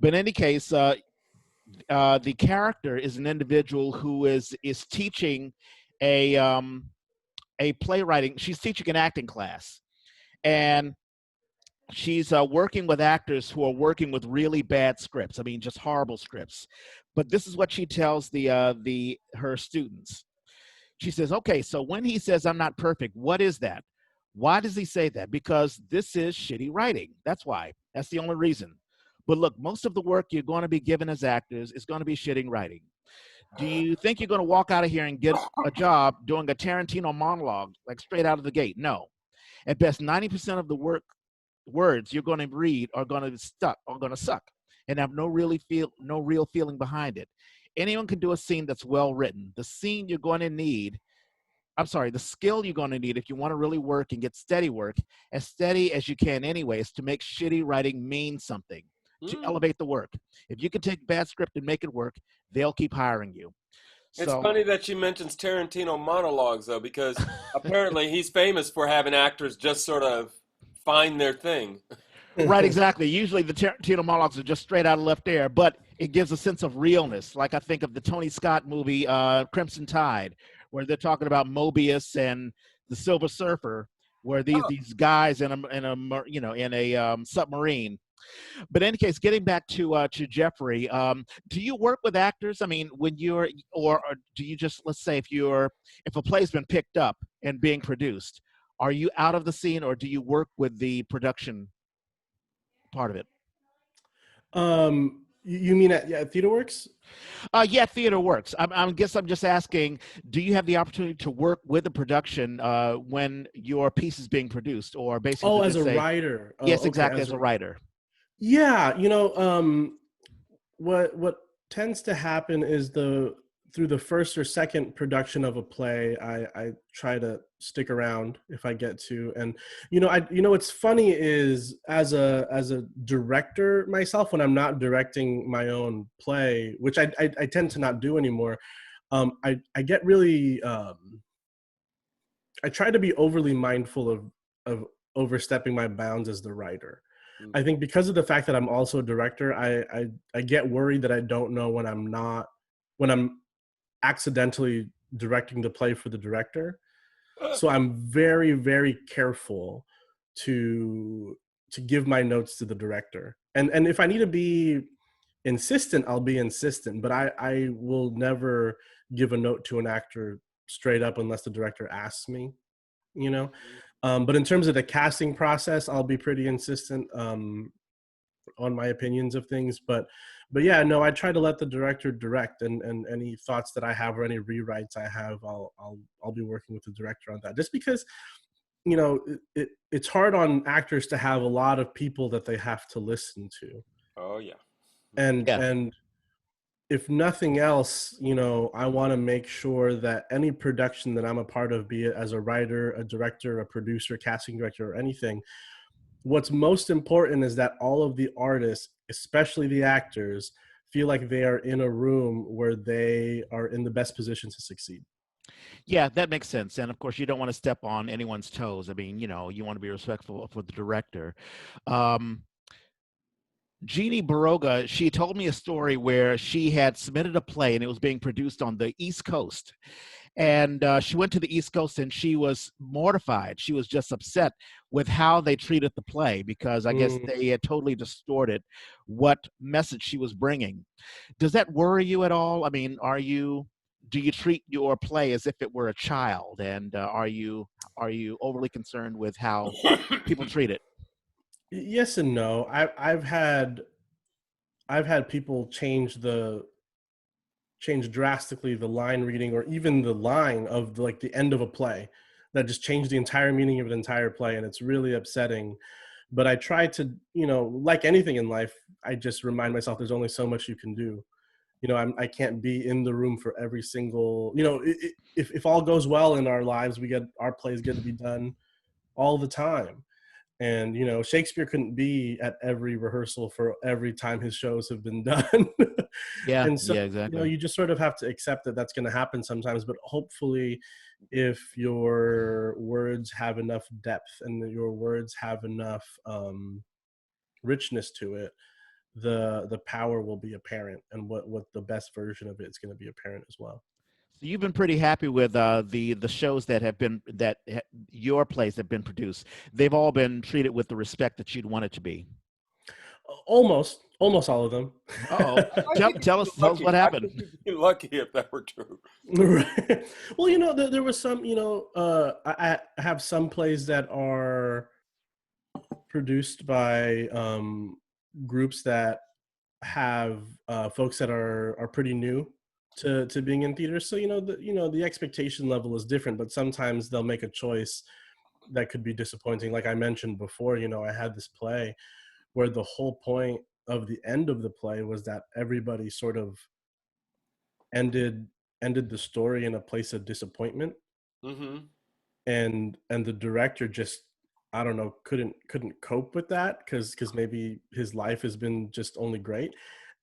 But in any case, the character is an individual who is teaching a a playwriting. She's teaching an acting class, and she's working with actors who are working with really bad scripts. I mean, just horrible scripts. But this is what she tells the her students. She says, "Okay, so when he says I'm not perfect, what is that? Why does he say that? Because this is shitty writing. That's why. That's the only reason. But look, most of the work you're going to be given as actors is going to be shitty writing. Do you think you're going to walk out of here and get a job doing a Tarantino monologue, like straight out of the gate? No. At best, 90% of the words you're going to read are going to suck, and have no real feeling behind it. Anyone can do a scene that's well written. The scene you're going to need I'm sorry, the skill you're going to need if you want to really work and get steady work, as steady as you can anyway, is to make shitty writing mean something, to mm. elevate the work. If you can take bad script and make it work, they'll keep hiring you. It's So, funny that she mentions Tarantino monologues though, because apparently he's famous for having actors just sort of find their thing. right, exactly. Usually the Tarantino monologues are just straight out of left air, but it gives a sense of realness. Like I think of the Tony Scott movie, Crimson Tide, where they're talking about Mobius and the Silver Surfer, where Oh, these guys in a submarine. But in any case, getting back to Jeffrey, do you work with actors? I mean, when or do you just, let's say if a play's been picked up and being produced, are you out of the scene, or do you work with the production part of it? You mean at yeah, TheaterWorks? Yeah, theater works. I guess I'm just asking, do you have the opportunity to work with the production when your piece is being produced, or basically Oh, to as just a say, writer. Oh, yes, okay. exactly, as a writer? Yeah, what tends to happen is through the first or second production of a play, I try to stick around if I get to. And what's funny is as a director myself, when I'm not directing my own play, which I tend to not do anymore, I get really I try to be overly mindful of overstepping my bounds as the writer. I think because of the fact that I'm also a director, I get worried that I don't know when I'm accidentally directing the play for the director. So I'm very, very careful to give my notes to the director. And if I need to be insistent, I'll be insistent, but I will never give a note to an actor straight up unless the director asks me, you know. But in terms of the casting process, I'll be pretty insistent on my opinions of things. But yeah, no, I try to let the director direct, and any thoughts that I have or any rewrites I have, I'll be working with the director on that. Just because it's hard on actors to have a lot of people that they have to listen to, oh yeah. Yeah. and if nothing else, I want to make sure that any production that I'm a part of, be it as a writer, a director, a producer, casting director, or anything, what's most important is that all of the artists, especially the actors, feel like they are in a room where they are in the best position to succeed. Yeah, that makes sense. And of course, you don't want to step on anyone's toes. I mean, you want to be respectful for the director. Um, Jeannie Baroga, she told me a story where she had submitted a play and it was being produced on the East Coast. And she went to the East Coast and she was mortified. She was just upset with how they treated the play because I guess Mm. they had totally distorted what message she was bringing. Does that worry you at all? I mean, do you treat your play as if it were a child? And are you overly concerned with how people treat it? Yes and no. I've had people change drastically the line reading or even the line of like the end of a play that just changed the entire meaning of an entire play, and it's really upsetting. But I try to, like anything in life, I just remind myself there's only so much you can do. I can't be in the room for every single, if all goes well in our lives, our plays get to be done all the time. And Shakespeare couldn't be at every rehearsal for every time his shows have been done. Yeah, And so yeah, exactly. you just sort of have to accept that that's going to happen sometimes, but hopefully if your words have enough depth and your words have enough richness to it, the power will be apparent, and what the best version of it is going to be apparent as well. So you've been pretty happy with the shows that your plays have been produced. They've all been treated with the respect that you'd want it to be. Almost all of them. Oh, I tell think tell you'd us be tell us lucky. what I happened. think you'd be lucky if that were true. Right. Well, there was some, I have some plays that are produced by groups that have folks that are pretty new to being in theaters. So the expectation level is different, but sometimes they'll make a choice that could be disappointing. Like I mentioned before, I had this play where the whole point of the end of the play was that everybody sort of ended ended the story in a place of disappointment, Mm-hmm. and the director just, I don't know, couldn't cope with that because maybe his life has been just only great,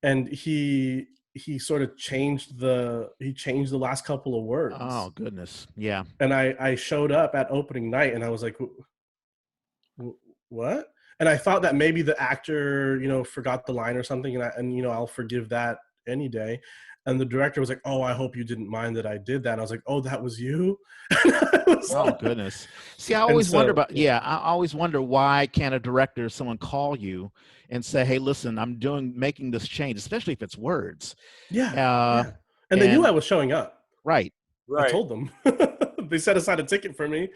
and he sort of changed the last couple of Oh words. goodness, yeah. And I showed up at opening night and I was like, What?" And I thought that maybe the actor, forgot the line or something, and I'll forgive that any day. And the director was like, "Oh, I hope you didn't mind that I did that." And I was like, "Oh, that was you?" Oh goodness. See, I And always wonder so, about yeah. I always wonder why can't a director, someone call you and say, "Hey, listen, making this change," especially if it's words. yeah, Uh, yeah. And they knew and I was showing up. right. I Right. told them. They set aside a ticket for me.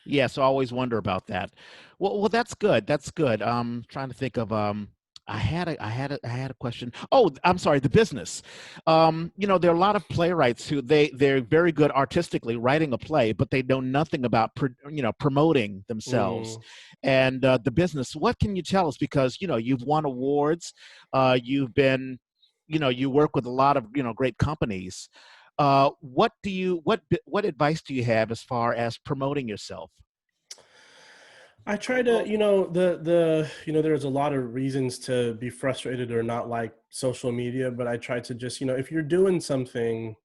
Yeah, so I always wonder about that. Well, that's good. That's good. Trying to think of I had a question. Oh, I'm sorry, the business. There are a lot of playwrights who they're very good artistically writing a play, but they know nothing about promoting themselves Mm. and the business. What can you tell us? Because you've won awards, you've been, you work with a lot of great companies. What advice do you have as far as promoting yourself? I try to, there's a lot of reasons to be frustrated or not like social media, but I try to just, if you're doing something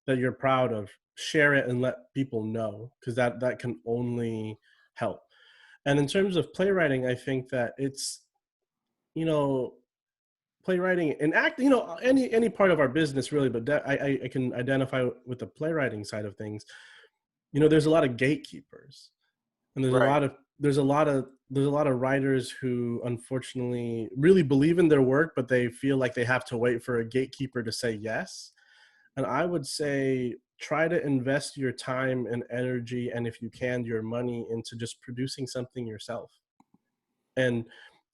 that you're proud of, share it and let people know, because that can only help. And in terms of playwriting, I think that it's, you know, playwriting and act, any part of our business really, but I can identify with the playwriting side of things. There's a lot of gatekeepers, and Right. there's a lot of writers who unfortunately really believe in their work, but they feel like they have to wait for a gatekeeper to say yes. And I would say try to invest your time and energy, and if you can, your money, into just producing something yourself. And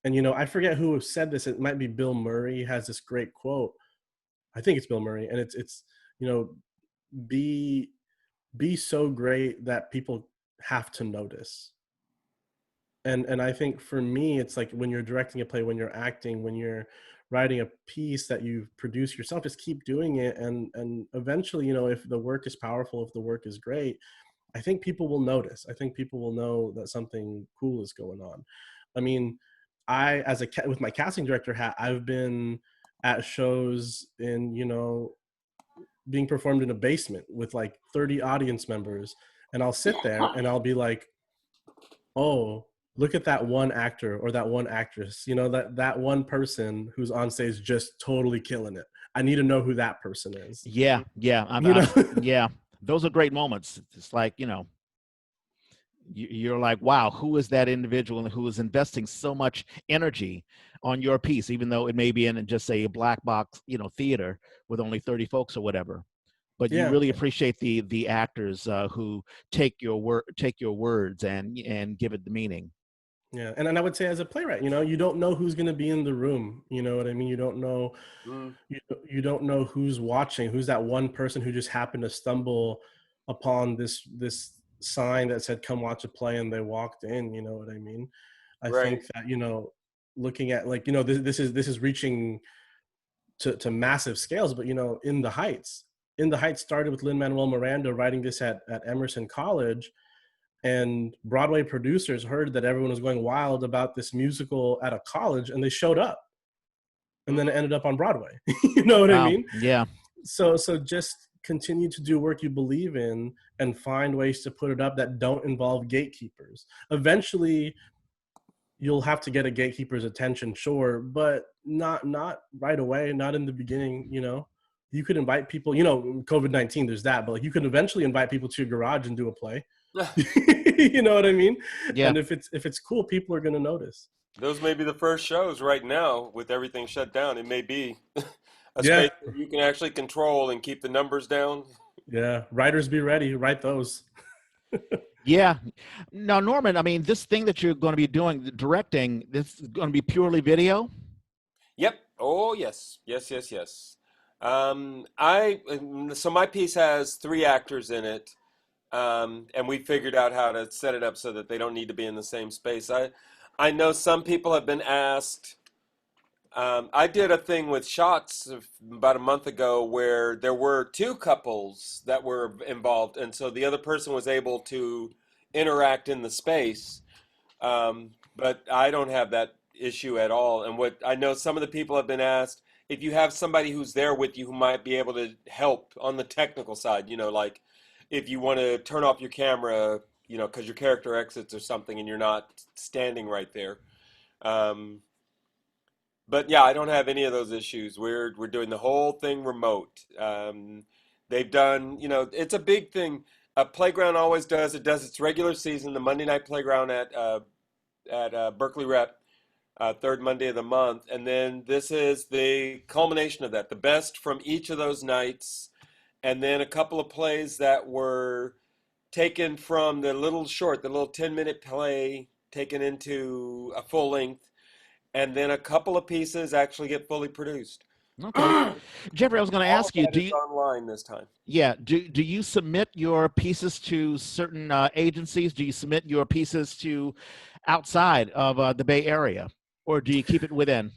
I forget who said this. It might be Bill Murray has this great quote. I think it's Bill Murray, and it's you know be be so great that people have to notice. And I think for me, it's like when you're directing a play, when you're acting, when you're writing a piece that you've produced yourself, just keep doing it, and eventually, if the work is powerful, if the work is great, I think people will notice. I think people will know that something cool is going on. I mean, with my casting director hat, I've been at shows in, you know, being performed in a basement with like 30 audience members, and I'll sit there and I'll be like, oh, look at that one actor or that one actress, you know, that one person who's on stage just totally killing it. I need to know who that person is, Yeah, yeah, you know. yeah. Those are great moments. It's like, you know, you're like, wow, who is that individual and who is investing so much energy on your piece, even though it may be in just say a black box, you know, theater with only 30 folks or whatever. But you Yeah. really appreciate the actors who take your words and give it the meaning. Yeah, and I would say as a playwright, you know, you don't know who's going to be in the room. You know what I mean? You don't know, Mm, you don't know who's watching, who's that one person who just happened to stumble upon this sign that said "Come watch a play" and they walked in. You know what I mean? I right. think that, you know, looking at, like, you know, this is reaching to massive scales, but, you know, In the Heights started with Lin Manuel Miranda writing this at Emerson College, and Broadway producers heard that everyone was going wild about this musical at a college, and they showed up, and then it Mhm. ended up on Broadway. You know what I Wow. mean? Yeah. So just continue to do work you believe in and find ways to put it up that don't involve gatekeepers. Eventually you'll have to get a gatekeeper's attention, sure, but not right away, not in the beginning, you know. You could invite people, you know, COVID-19, there's that, but like you could eventually invite people to your garage and do a play. You know what I mean? Yeah. And if it's cool, people are going to notice. Those may be the first shows right now with everything shut down. It may be a Yeah. space that you can actually control and keep the numbers down. Yeah. Writers, be ready. Write those. Yeah. Now, Norman, I mean, this thing that you're going to be doing, directing, this is going to be purely video. Yep. Oh, yes. Yes, yes, yes. So my piece has three actors in it. And we figured out how to set it up so that they don't need to be in the same space. I know some people have been asked. I did a thing with Shots about a month ago where there were two couples that were involved, and so the other person was able to interact in the space. But I don't have that issue at all. And what I know, some of the people have been asked if you have somebody who's there with you who might be able to help on the technical side, you know, like if you want to turn off your camera, you know, because your character exits or something and you're not standing right there. Um, but yeah, I don't have any of those issues. We're doing the whole thing remote. They've done, you know, it's a big thing. A playground always does. It does its regular season, the Monday night playground at Berkeley Rep, third Monday of the month, and then this is the culmination of that, the best from each of those nights, and then a couple of plays that were taken from the little short, the little 10-minute play, taken into a full length, and then a couple of pieces actually get fully produced. Okay. All Jeffrey, I was going to of ask you, that do is you, online this time. yeah, do you submit your pieces to certain agencies? Do you submit your pieces to outside of the Bay Area, or do you keep it within?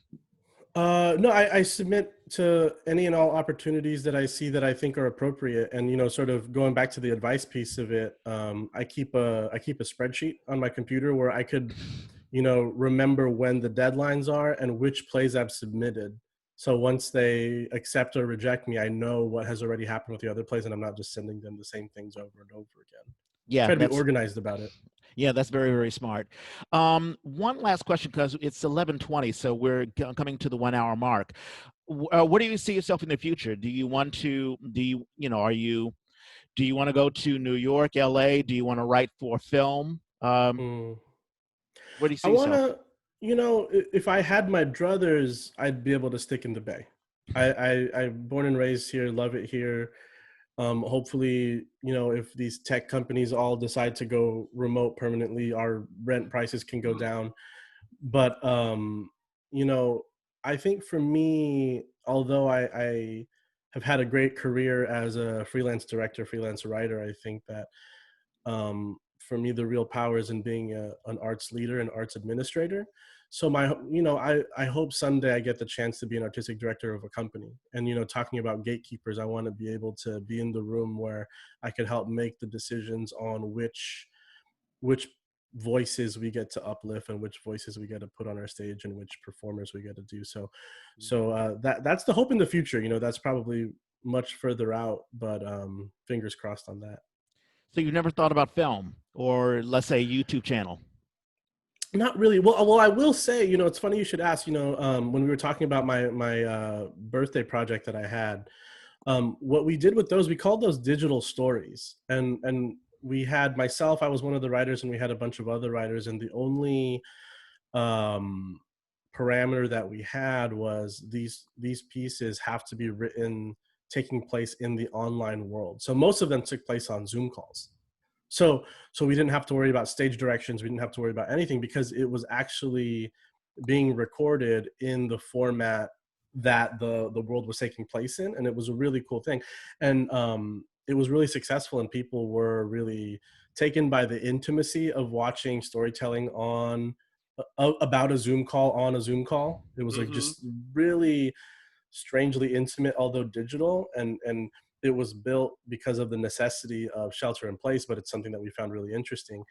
No, I submit to any and all opportunities that I see that I think are appropriate. And, you know, sort of going back to the advice piece of it, I keep a spreadsheet on my computer where I could, you know, remember when the deadlines are and which plays I've submitted. So once they accept or reject me, I know what has already happened with the other plays, and I'm not just sending them the same things over and over again. Yeah, Try to be that's organized about it. yeah, that's very, very smart. One last question, because it's 11:20, so we're coming to the 1 hour mark. Where do you see yourself in the future? Do you want to? Do you, you know? Are you? Do you want to go to New York, LA? Do you want to write for film? Hmm. Where do you I see want yourself? to, you know, if I had my druthers, I'd be able to stick in the Bay. I'm born and raised here, love it here. Hopefully, you know, if these tech companies all decide to go remote permanently, our rent prices can go down. But, you know, I think for me, although I have had a great career as a freelance director, freelance writer, I think that for me the real power is in being an arts leader and arts administrator. So you know, I hope someday I get the chance to be an artistic director of a company. And, you know, talking about gatekeepers, I want to be able to be in the room where I could help make the decisions on which voices we get to uplift and which voices we get to put on our stage and which performers we get to do. So that's the hope in the future. You know, that's probably much further out, but fingers crossed on that. So you never thought about film or, let's say, YouTube channel? Not really. Well, I will say, you know, it's funny you should ask. You know, when we were talking about my birthday project that I had, what we did with those, we called those digital stories, and we had myself. I was one of the writers, and we had a bunch of other writers, and the only parameter that we had was these pieces have to be written taking place in the online world. So most of them took place on Zoom calls. So we didn't have to worry about stage directions. We didn't have to worry about anything because it was actually being recorded in the format that the world was taking place in. And it was a really cool thing. And it was really successful, and people were really taken by the intimacy of watching storytelling on about a Zoom call on a Zoom call. It was like just really strangely intimate, although digital, and it was built because of the necessity of shelter in place, but it's something that we found really interesting.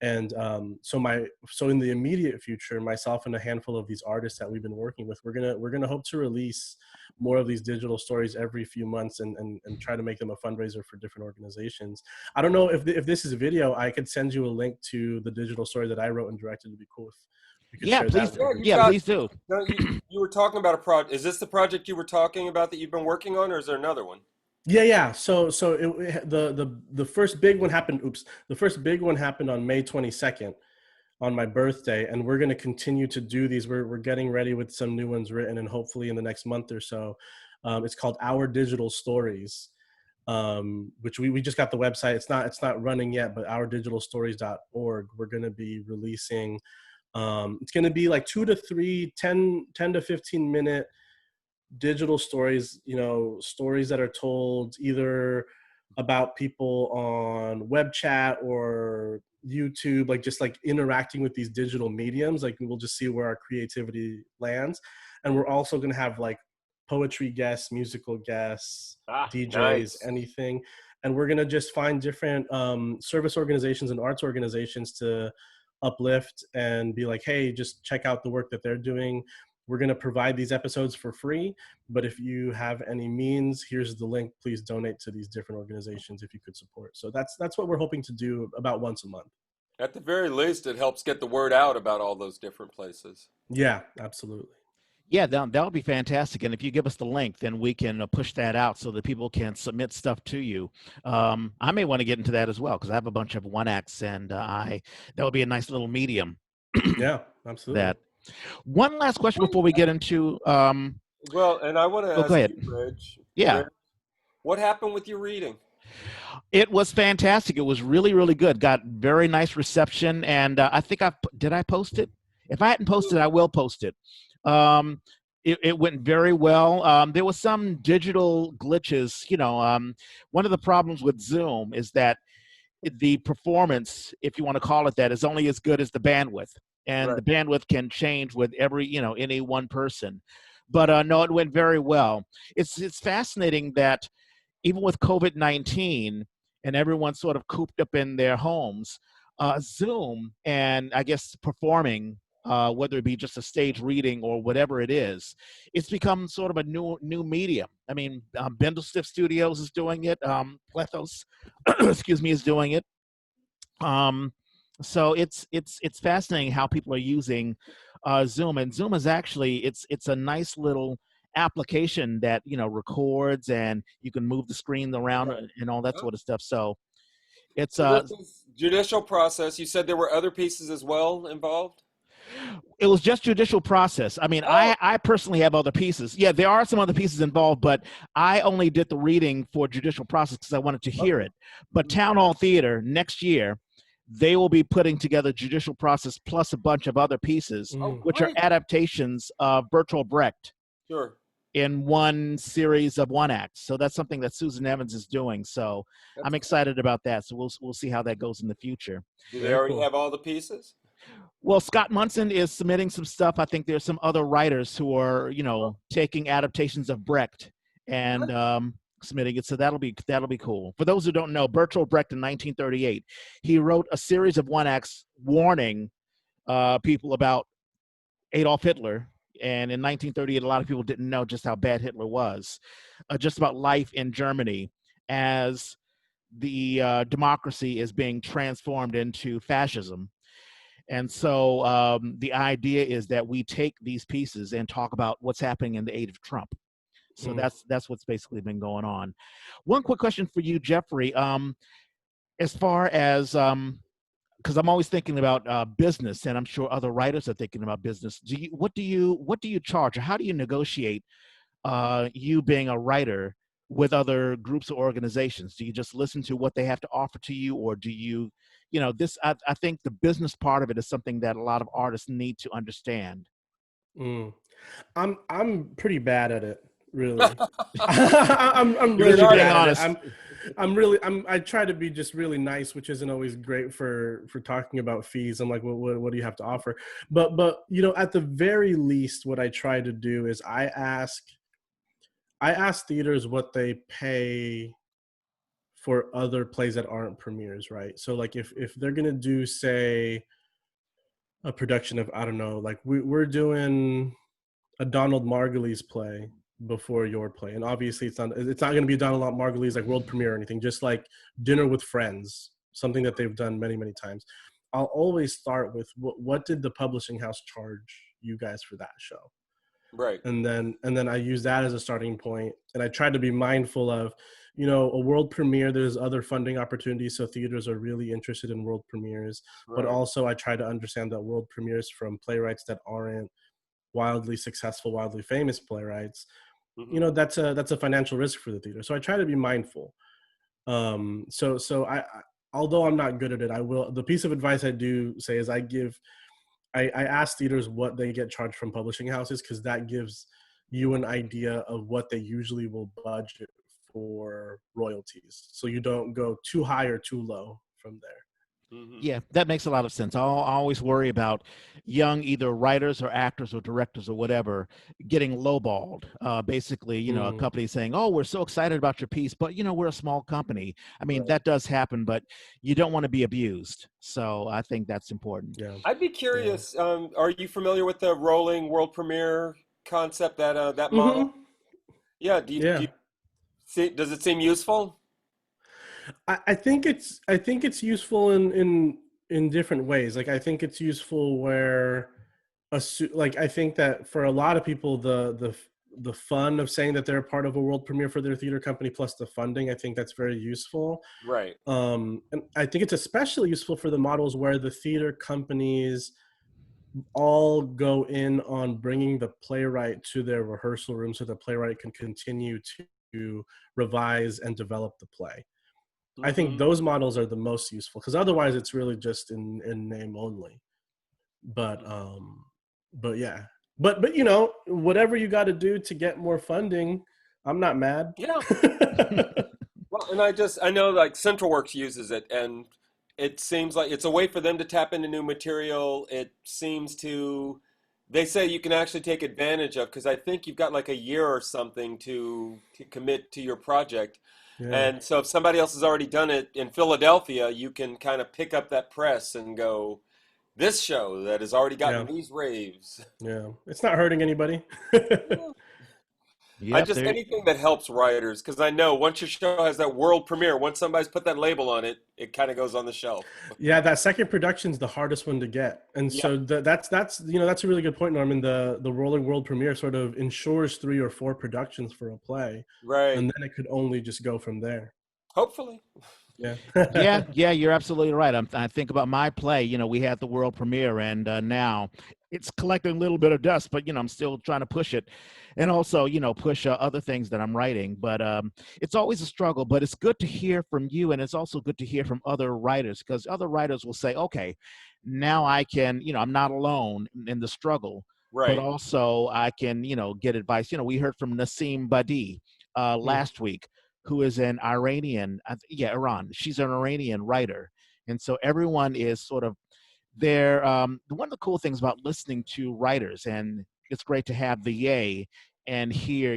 And so in the immediate future, myself and a handful of these artists that we've been working with, we're gonna hope to release more of these digital stories every few months and try to make them a fundraiser for different organizations. I don't know if this is a video. I could send you a link to the digital story that I wrote and directed. It'd be cool if we could share Please. that. Please do. No, you were talking about a project. Is this the project you were talking about that you've been working on, or is there another one? Yeah. So the first big one happened. The first big one happened on May 22nd, on my birthday, and we're going to continue to do these. We're getting ready with some new ones written, and hopefully in the next month or so. It's called Our Digital Stories, which we just got the website. It's not running yet, but ourdigitalstories.org. We're going to be releasing. It's going to be like 2 to 3, 10 to 15 minute digital stories, you know, stories that are told either about people on web chat or YouTube, like just like interacting with these digital mediums. Like we'll just see where our creativity lands. And we're also going to have like poetry guests, musical guests, DJs, nice. anything. And we're going to just find different service organizations and arts organizations to uplift and be like, hey, just check out the work that they're doing. We're going to provide these episodes for free, but if you have any means, here's the link. Please donate to these different organizations if you could support. So that's what we're hoping to do about once a month. At the very least, it helps get the word out about all those different places. Yeah, absolutely. Yeah, that would be fantastic. And if you give us the link, then we can push that out so that people can submit stuff to you. I may want to get into that as well because I have a bunch of one acts, and that would be a nice little medium. Yeah, absolutely. That. One last question before we get into. Well, and I want to ask go ahead. you, Rich. Yeah. What happened with your reading? It was fantastic. It was really, really good. Got very nice reception, and I think did I post it? If I hadn't posted it, I will post it. It went very well. There was some digital glitches. You know, one of the problems with Zoom is that the performance, if you want to call it that, is only as good as the bandwidth. And Right. the bandwidth can change with any one person. But no, it went very well. It's fascinating that even with COVID-19 and everyone sort of cooped up in their homes, Zoom and I guess performing, whether it be just a stage reading or whatever it is, it's become sort of a new medium. I mean, Bendlestiff Studios is doing it. Plethos, excuse me, is doing it. So it's fascinating how people are using Zoom, and Zoom is actually it's a nice little application that records, and you can move the screen around and all that sort of stuff. So it's this is judicial process. You said there were other pieces as well involved. It was just judicial process. I mean, I personally have other pieces. Yeah, there are some other pieces involved, but I only did the reading for judicial process because I wanted to hear it. But Town Hall Theater next year, they will be putting together judicial process plus a bunch of other pieces, which are adaptations of Bertolt Brecht. Sure. In one series of one act. So that's something that Susan Evans is doing. So I'm excited about that. So we'll see how that goes in the future. Do they already have all the pieces? Well, Scott Munson is submitting some stuff. I think there's some other writers who are, taking adaptations of Brecht and submitting it. So that'll be cool. For those who don't know, Bertolt Brecht in 1938, he wrote a series of one acts warning people about Adolf Hitler. And in 1938, a lot of people didn't know just how bad Hitler was, just about life in Germany as the democracy is being transformed into fascism. And so the idea is that we take these pieces and talk about what's happening in the age of Trump. So that's what's basically been going on. One quick question for you, Jeffrey. As far as because I'm always thinking about business, and I'm sure other writers are thinking about business. What do you charge, or how do you negotiate? You being a writer with other groups or organizations, do you just listen to what they have to offer to you, or do you, this? I think the business part of it is something that a lot of artists need to understand. Mm. I'm pretty bad at it, really. I'm You're really just being bad at it. honest. I try to be just really nice, which isn't always great for talking about fees. I'm like, what do you have to offer? But at the very least, what I try to do is I ask theaters what they pay for other plays that aren't premieres, right? So like if they're gonna do, say, a production of, I don't know, like we're doing a Donald Margulies play before your play, and obviously it's not going to be Donald Margulies like world premiere or anything, just like Dinner with Friends, something that they've done many times. I'll always start with what did the publishing house charge you guys for that show, Right. and then I use that as a starting point, and I try to be mindful of, a world premiere, there's other funding opportunities, so theaters are really interested in world premieres. But Right. also I try to understand that world premieres from playwrights that aren't wildly successful, wildly famous playwrights, that's a financial risk for the theater. So I try to be mindful. So I although I'm not good at it, the piece of advice I do say is I ask theaters what they get charged from publishing houses, because that gives you an idea of what they usually will budget for royalties, so you don't go too high or too low from there. Yeah, that makes a lot of sense. I always worry about young either writers or actors or directors or whatever getting lowballed. Basically, a company saying, "Oh, we're so excited about your piece, but we're a small company." I mean, Right. that does happen, but you don't want to be abused. So I think that's important. Yeah. I'd be curious. Are you familiar with the rolling world premiere concept, that Mm-hmm. model? Yeah. Do Yeah. you see? Does it seem useful? I think it's useful in different ways. Like I think it's useful where like I think that for a lot of people, the fun of saying that they're a part of a world premiere for their theater company plus the funding, I think that's very useful. Right. And I think it's especially useful for the models where the theater companies all go in on bringing the playwright to their rehearsal room so the playwright can continue to revise and develop the play. I think those models are the most useful, because otherwise it's really just in name only. But yeah. But whatever you got to do to get more funding, I'm not mad. Yeah. Well, and I know like CentralWorks uses it, and it seems like it's a way for them to tap into new material. It seems to, they say you can actually take advantage of, because I think you've got like a year or something to commit to your project. Yeah. And so if somebody else has already done it in Philadelphia, you can kind of pick up that press and go, this show that has already gotten Yeah. these raves. Yeah. It's not hurting anybody. I Yep, just anything that helps writers, because I know once your show has that world premiere, once somebody's put that label on it, it kind of goes on the shelf. Yeah, that second production's the hardest one to get, and Yeah, so that's that's a really good point, Norman. The rolling world premiere sort of ensures 3 or 4 productions for a play, right. and then it could only just go from there. Hopefully. Yeah. yeah, you're absolutely right. I think about my play. We had the world premiere, and now it's collecting a little bit of dust, but I'm still trying to push it, and also push other things that I'm writing. But it's always a struggle. But it's good to hear from you, and it's also good to hear from other writers, because other writers will say, "Okay, now I can, I'm not alone in the struggle." But Right. also I can, get advice. We heard from Nassim Badi last week, who is an Iranian, Iran. She's an Iranian writer. And so everyone is sort of there. One of the cool things about listening to writers, and it's great to have the yay and hear,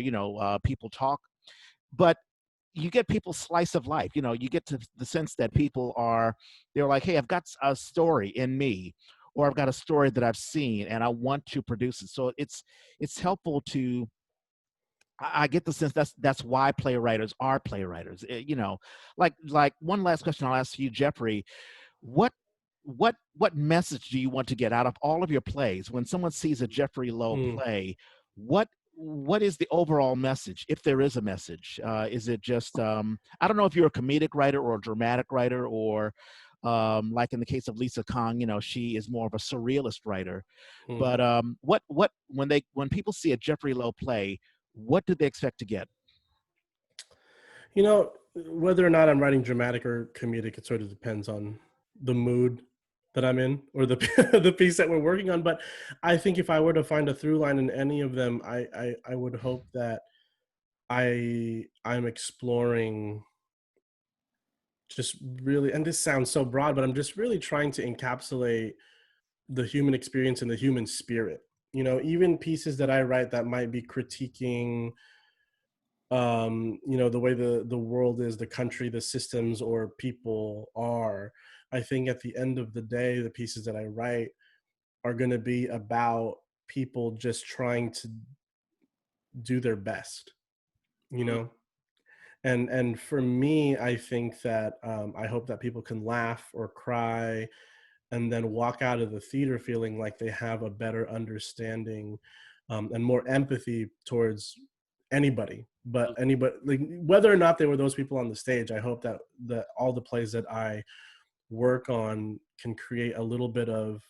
people talk. But you get people's slice of life. You know, you get to the sense that people are, they're like, hey, I've got a story in me, or I've got a story that I've seen and I want to produce it. So it's helpful to, I get the sense that's why playwrights are playwrights. You know, like one last question I'll ask you, Jeffrey. What what message do you want to get out of all of your plays? When someone sees a Jeffrey Lowe Mm. play, what is the overall message, if there is a message? Is it just I don't know if you're a comedic writer or a dramatic writer, or like in the case of Lisa Kong, you know, she is more of a surrealist writer. Mm. But what when people see a Jeffrey Lowe play, what do they expect to get? You know, whether or not I'm writing dramatic or comedic, it sort of depends on the mood that I'm in, or the the piece that we're working on. But I think if I were to find a through line in any of them, I would hope that I'm exploring just really, and this sounds so broad, but I'm just really trying to encapsulate the human experience and the human spirit. You know, even pieces that I write that might be critiquing you know, the way the world is, the country, the systems, or people are, I think at the end of the day, the pieces that I write are going to be about people just trying to do their best, you Mm. know. And for me, I think that I hope that people can laugh or cry and then walk out of the theater feeling like they have a better understanding and more empathy towards anybody, but Mm. anybody, like whether or not they were those people on the stage. I hope that all the plays that I work on can create a little bit of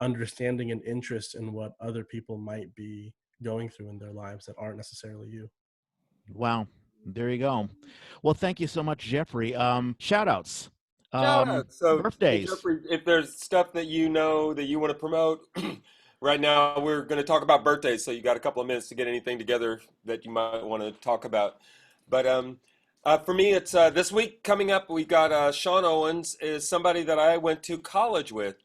understanding and interest in what other people might be going through in their lives that aren't necessarily you. Wow, there you go. Well, thank you so much, Jeffrey. Shout outs, Shout out. So, hey, birthdays. Jeffrey, if there's stuff that you know that you want to promote, right now we're going to talk about birthdays. So you got a couple of minutes to get anything together that you might want to talk about. But for me, it's this week coming up. We've got Sean Owens is somebody that I went to college with,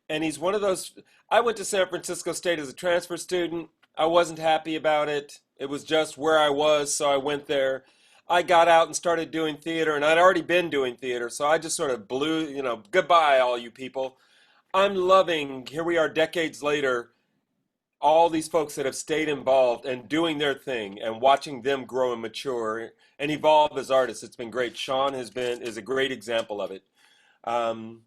and he's one of those. I went to San Francisco State as a transfer student. I wasn't happy about it. It was just where I was, so I went there. I got out and started doing theater, and I'd already been doing theater, so I just sort of blew, goodbye, all you people. I'm loving, here we are decades later, all these folks that have stayed involved and doing their thing and watching them grow and mature and evolve as artists. It's been great. Sean is a great example of it. Um,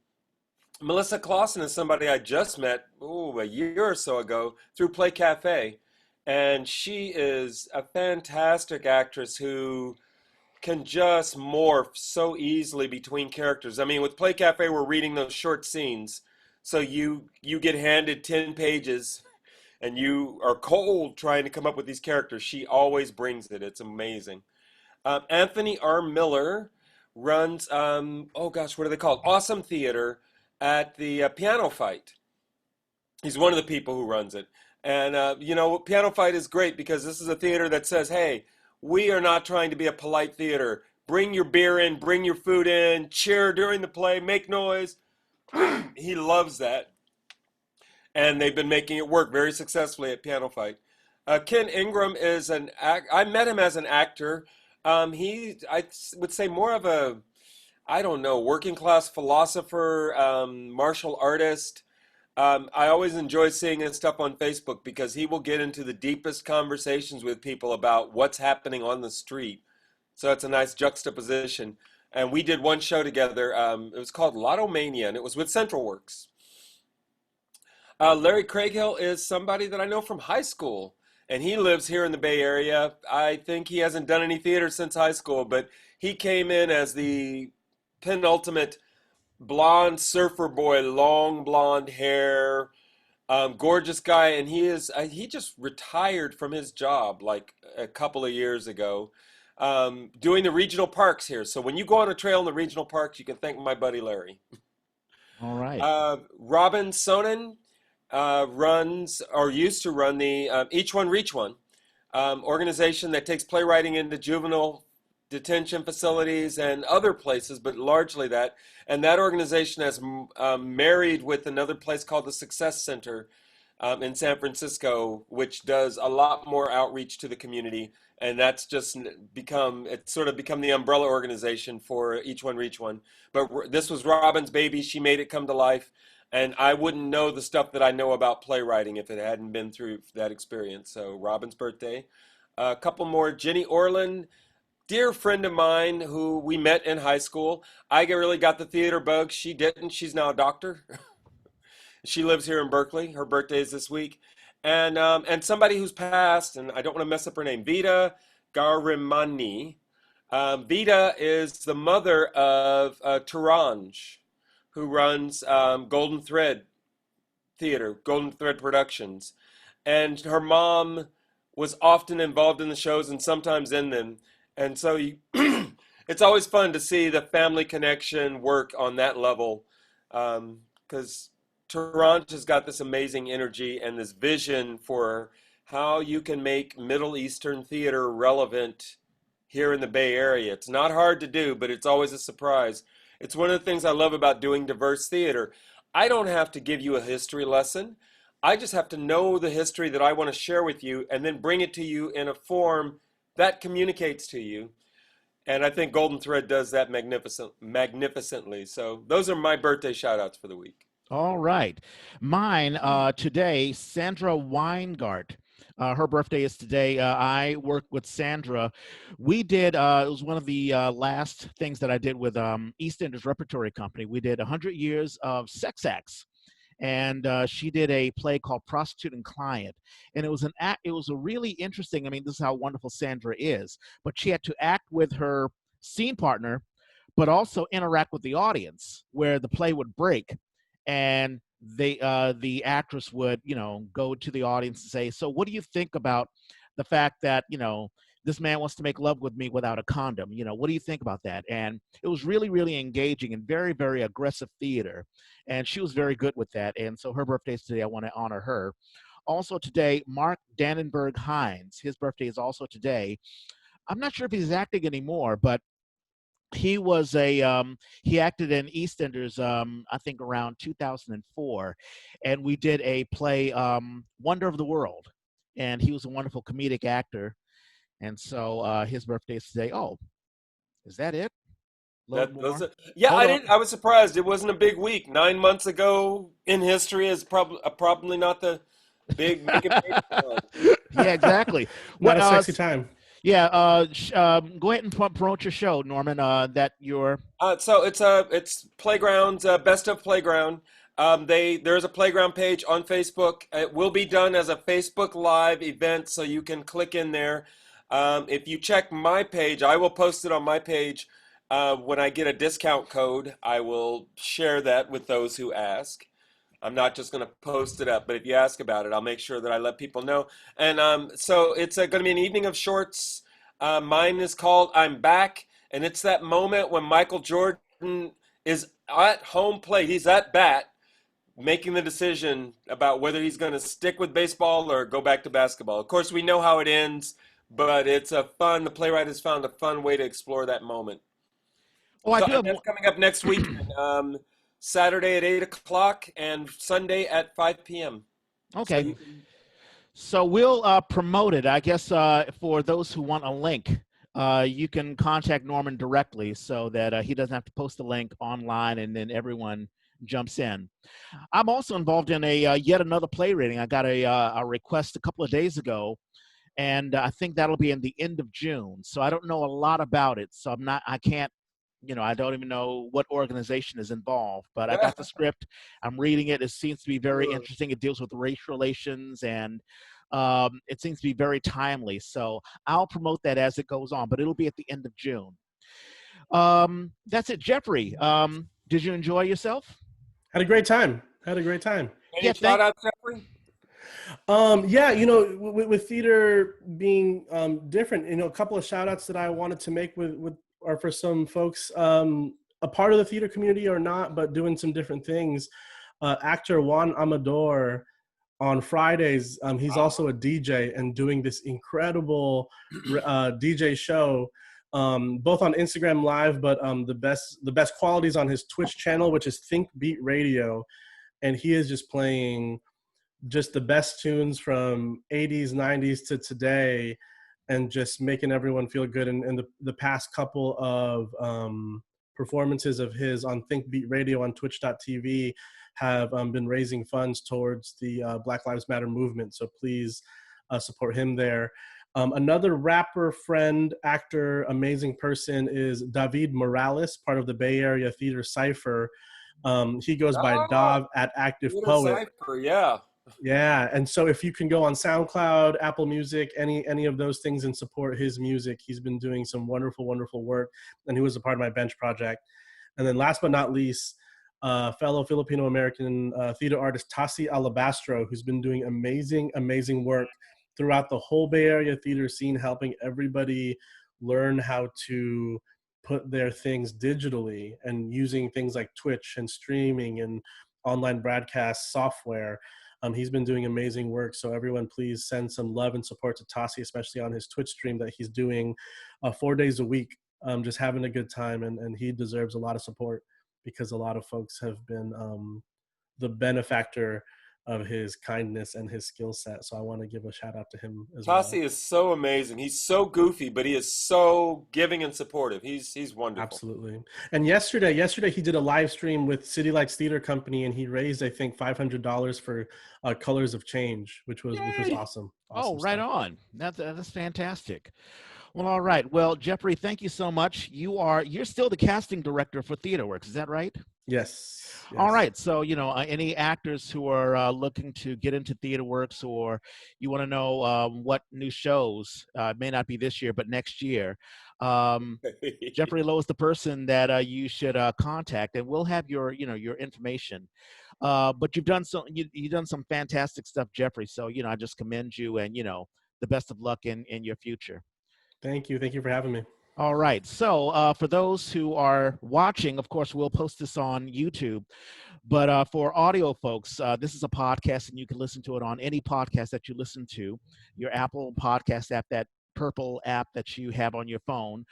Melissa Clausen is somebody I just met a year or so ago through Play Cafe. And she is a fantastic actress who can just morph so easily between characters. I mean, with Play Cafe, we're reading those short scenes. So you get handed 10 pages and you are cold trying to come up with these characters. She always brings it. It's amazing. Anthony R. Miller runs, oh gosh, what are they called? Awesome Theater at the Piano Fight. He's one of the people who runs it. And, Piano Fight is great because this is a theater that says, hey, we are not trying to be a polite theater. Bring your beer in, bring your food in, cheer during the play, make noise. He loves that. And they've been making it work very successfully at Piano Fight. Ken Ingram is I met him as an actor. I would say more of a, I don't know, working class philosopher, martial artist. I always enjoy seeing his stuff on Facebook because he will get into the deepest conversations with people about what's happening on the street. So it's a nice juxtaposition. And we did one show together. It was called Lotto Mania, and it was with Central Works. Larry Craighill is somebody that I know from high school, and he lives here in the Bay Area. I think he hasn't done any theater since high school, but he came in as the penultimate blonde surfer boy, long blonde hair, gorgeous guy, and he just retired from his job like a couple of years ago, doing the regional parks here. So when you go on a trail in the regional parks, you can thank my buddy Larry. All right. Robin Sonnen runs or used to run the Each One Reach One organization that takes playwriting into juvenile detention facilities and other places, but largely that. And that organization has married with another place called the Success Center in San Francisco, which does a lot more outreach to the community. And that's just it's sort of become the umbrella organization for Each One Reach One. But this was Robin's baby. She made it come to life. And I wouldn't know the stuff that I know about playwriting if it hadn't been through that experience. So Robin's birthday. A couple more. Jenny Orland, dear friend of mine who we met in high school. I really got the theater bug. She didn't. She's now a doctor. She lives here in Berkeley. Her birthday is this week. And somebody who's passed, and I don't want to mess up her name, Vita Garimani. Vita is the mother of Turanj, who runs Golden Thread Theater, Golden Thread Productions. And her mom was often involved in the shows and sometimes in them. And so it's always fun to see the family connection work on that level, because Turanj has got this amazing energy and this vision for how you can make Middle Eastern theater relevant here in the Bay Area. It's not hard to do, but it's always a surprise. It's one of the things I love about doing diverse theater. I don't have to give you a history lesson. I just have to know the history that I want to share with you and then bring it to you in a form that communicates to you. And I think Golden Thread does that magnificently. So those are my birthday shout outs for the week. All right. Mine today, Sandra Weingart. Her birthday is today. I worked with Sandra. We did, it was one of the last things that I did with EastEnders Repertory Company. We did 100 years of sex acts. And she did a play called Prostitute and Client. And it was a really interesting, I mean, this is how wonderful Sandra is, but she had to act with her scene partner, but also interact with the audience where the play would break. And the actress would, go to the audience and say, so what do you think about the fact that, this man wants to make love with me without a condom? What do you think about that? And it was really, really engaging and very, very aggressive theater. And she was very good with that. And so her birthday is today. I want to honor her. Also today, Mark Dannenberg Hines. His birthday is also today. I'm not sure if he's acting anymore, but he was he acted in EastEnders, I think around 2004. And we did a play, Wonder of the World. And he was a wonderful comedic actor. And so his birthday is today. Oh, is that it? Yeah, I was surprised. It wasn't a big week. 9 months ago in history is probably not the big make it big time. Yeah, exactly. Not a sexy time. Yeah, go ahead and promote your show, Norman. So it's Playground's Best of Playground. There's a Playground page on Facebook. It will be done as a Facebook Live event, so you can click in there. If you check my page, I will post it on my page. When I get a discount code, I will share that with those who ask. I'm not just going to post it up, but if you ask about it, I'll make sure that I let people know. And so it's going to be an evening of shorts. Mine is called I'm Back, and it's that moment when Michael Jordan is at home plate. He's at bat, making the decision about whether he's going to stick with baseball or go back to basketball. Of course, we know how it ends, but the playwright has found a fun way to explore that moment. Oh, That's coming up next week. Saturday at 8 o'clock and Sunday at 5 p.m. Okay. So we'll promote it. I guess for those who want a link, you can contact Norman directly so that he doesn't have to post the link online and then everyone jumps in. I'm also involved in yet another play reading. I got a request a couple of days ago, and I think that'll be in the end of June. So I don't know a lot about it. So I don't even know what organization is involved, but I got the script. I'm reading it. It seems to be very interesting. It deals with race relations, and it seems to be very timely. So I'll promote that as it goes on, but it'll be at the end of June. That's it. Jeffrey, did you enjoy yourself? Had a great time. Any shout out, Jeffrey? With theater being different, a couple of shout outs that I wanted to make are for some folks a part of the theater community or not, but doing some different things. Actor Juan Amador on Fridays, he's also a DJ and doing this incredible DJ show, both on Instagram Live, but the best qualities on his Twitch channel, which is Think Beat Radio, and he is just playing just the best tunes from 80s, 90s to today, and just making everyone feel good. And the past couple of performances of his on Think Beat Radio on twitch.tv have been raising funds towards the Black Lives Matter movement. So please support him there. Another rapper, friend, actor, amazing person is David Morales, part of the Bay Area Theater Cypher. He goes by Ah, Dav at Active Peter Poet. Cipher, yeah. Yeah, and so if you can go on SoundCloud, Apple Music, any of those things and support his music, he's been doing some wonderful, wonderful work, and he was a part of my bench project. And then last but not least, fellow Filipino American theater artist Tasi Alabastro, who's been doing amazing, amazing work throughout the whole Bay Area theater scene, helping everybody learn how to put their things digitally and using things like Twitch and streaming and online broadcast software. He's been doing amazing work. So everyone, please send some love and support to Tasi, especially on his Twitch stream that he's doing 4 days a week, just having a good time. And he deserves a lot of support because a lot of folks have been the benefactor of his kindness and his skill set. So I want to give a shout out to him as well. Tasi is so amazing. He's so goofy, but he is so giving and supportive. He's wonderful. Absolutely. And yesterday he did a live stream with City Lights Theater Company, and he raised, I think, $500 for Colors of Change, which was awesome. Oh, right stuff. on. That's fantastic. Well, all right. Well, Jeffrey, thank you so much. You're still the casting director for TheaterWorks, is that right? Yes. All right. So, any actors who are looking to get into TheaterWorks, or you want to know what new shows, may not be this year, but next year, Jeffrey Lowe is the person that you should contact, and we'll have your information. But you've done some fantastic stuff, Jeffrey. So, I just commend you, and, the best of luck in your future. Thank you. Thank you for having me. All right. So for those who are watching, of course, we'll post this on YouTube. But for audio folks, this is a podcast, and you can listen to it on any podcast that you listen to, your Apple Podcast app, that purple app that you have on your phone.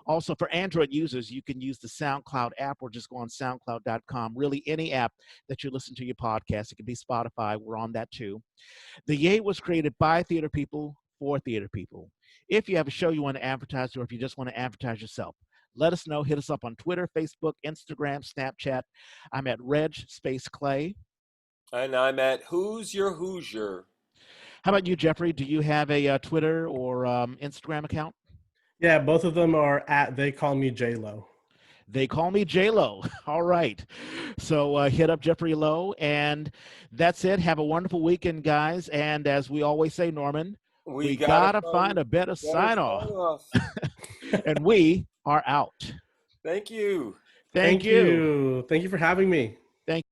Also, for Android users, you can use the SoundCloud app, or just go on soundcloud.com. Really, any app that you listen to your podcast. It can be Spotify. We're on that too. The Yay was created by theater people for theater people. If you have a show you want to advertise, or if you just want to advertise yourself, let us know. Hit us up on Twitter, Facebook, Instagram, Snapchat. I'm at Reg Space Clay. And I'm at Who's Your Hoosier. How about you, Jeffrey? Do you have a Twitter or Instagram account? Yeah, both of them are at They Call Me J-Lo. They Call Me J-Lo. All right. So hit up Jeffrey Lowe, and that's it. Have a wonderful weekend, guys. And as we always say, Norman, we gotta find a better sign-off. And we are out. Thank you. Thank you. Thank you for having me. Thank you.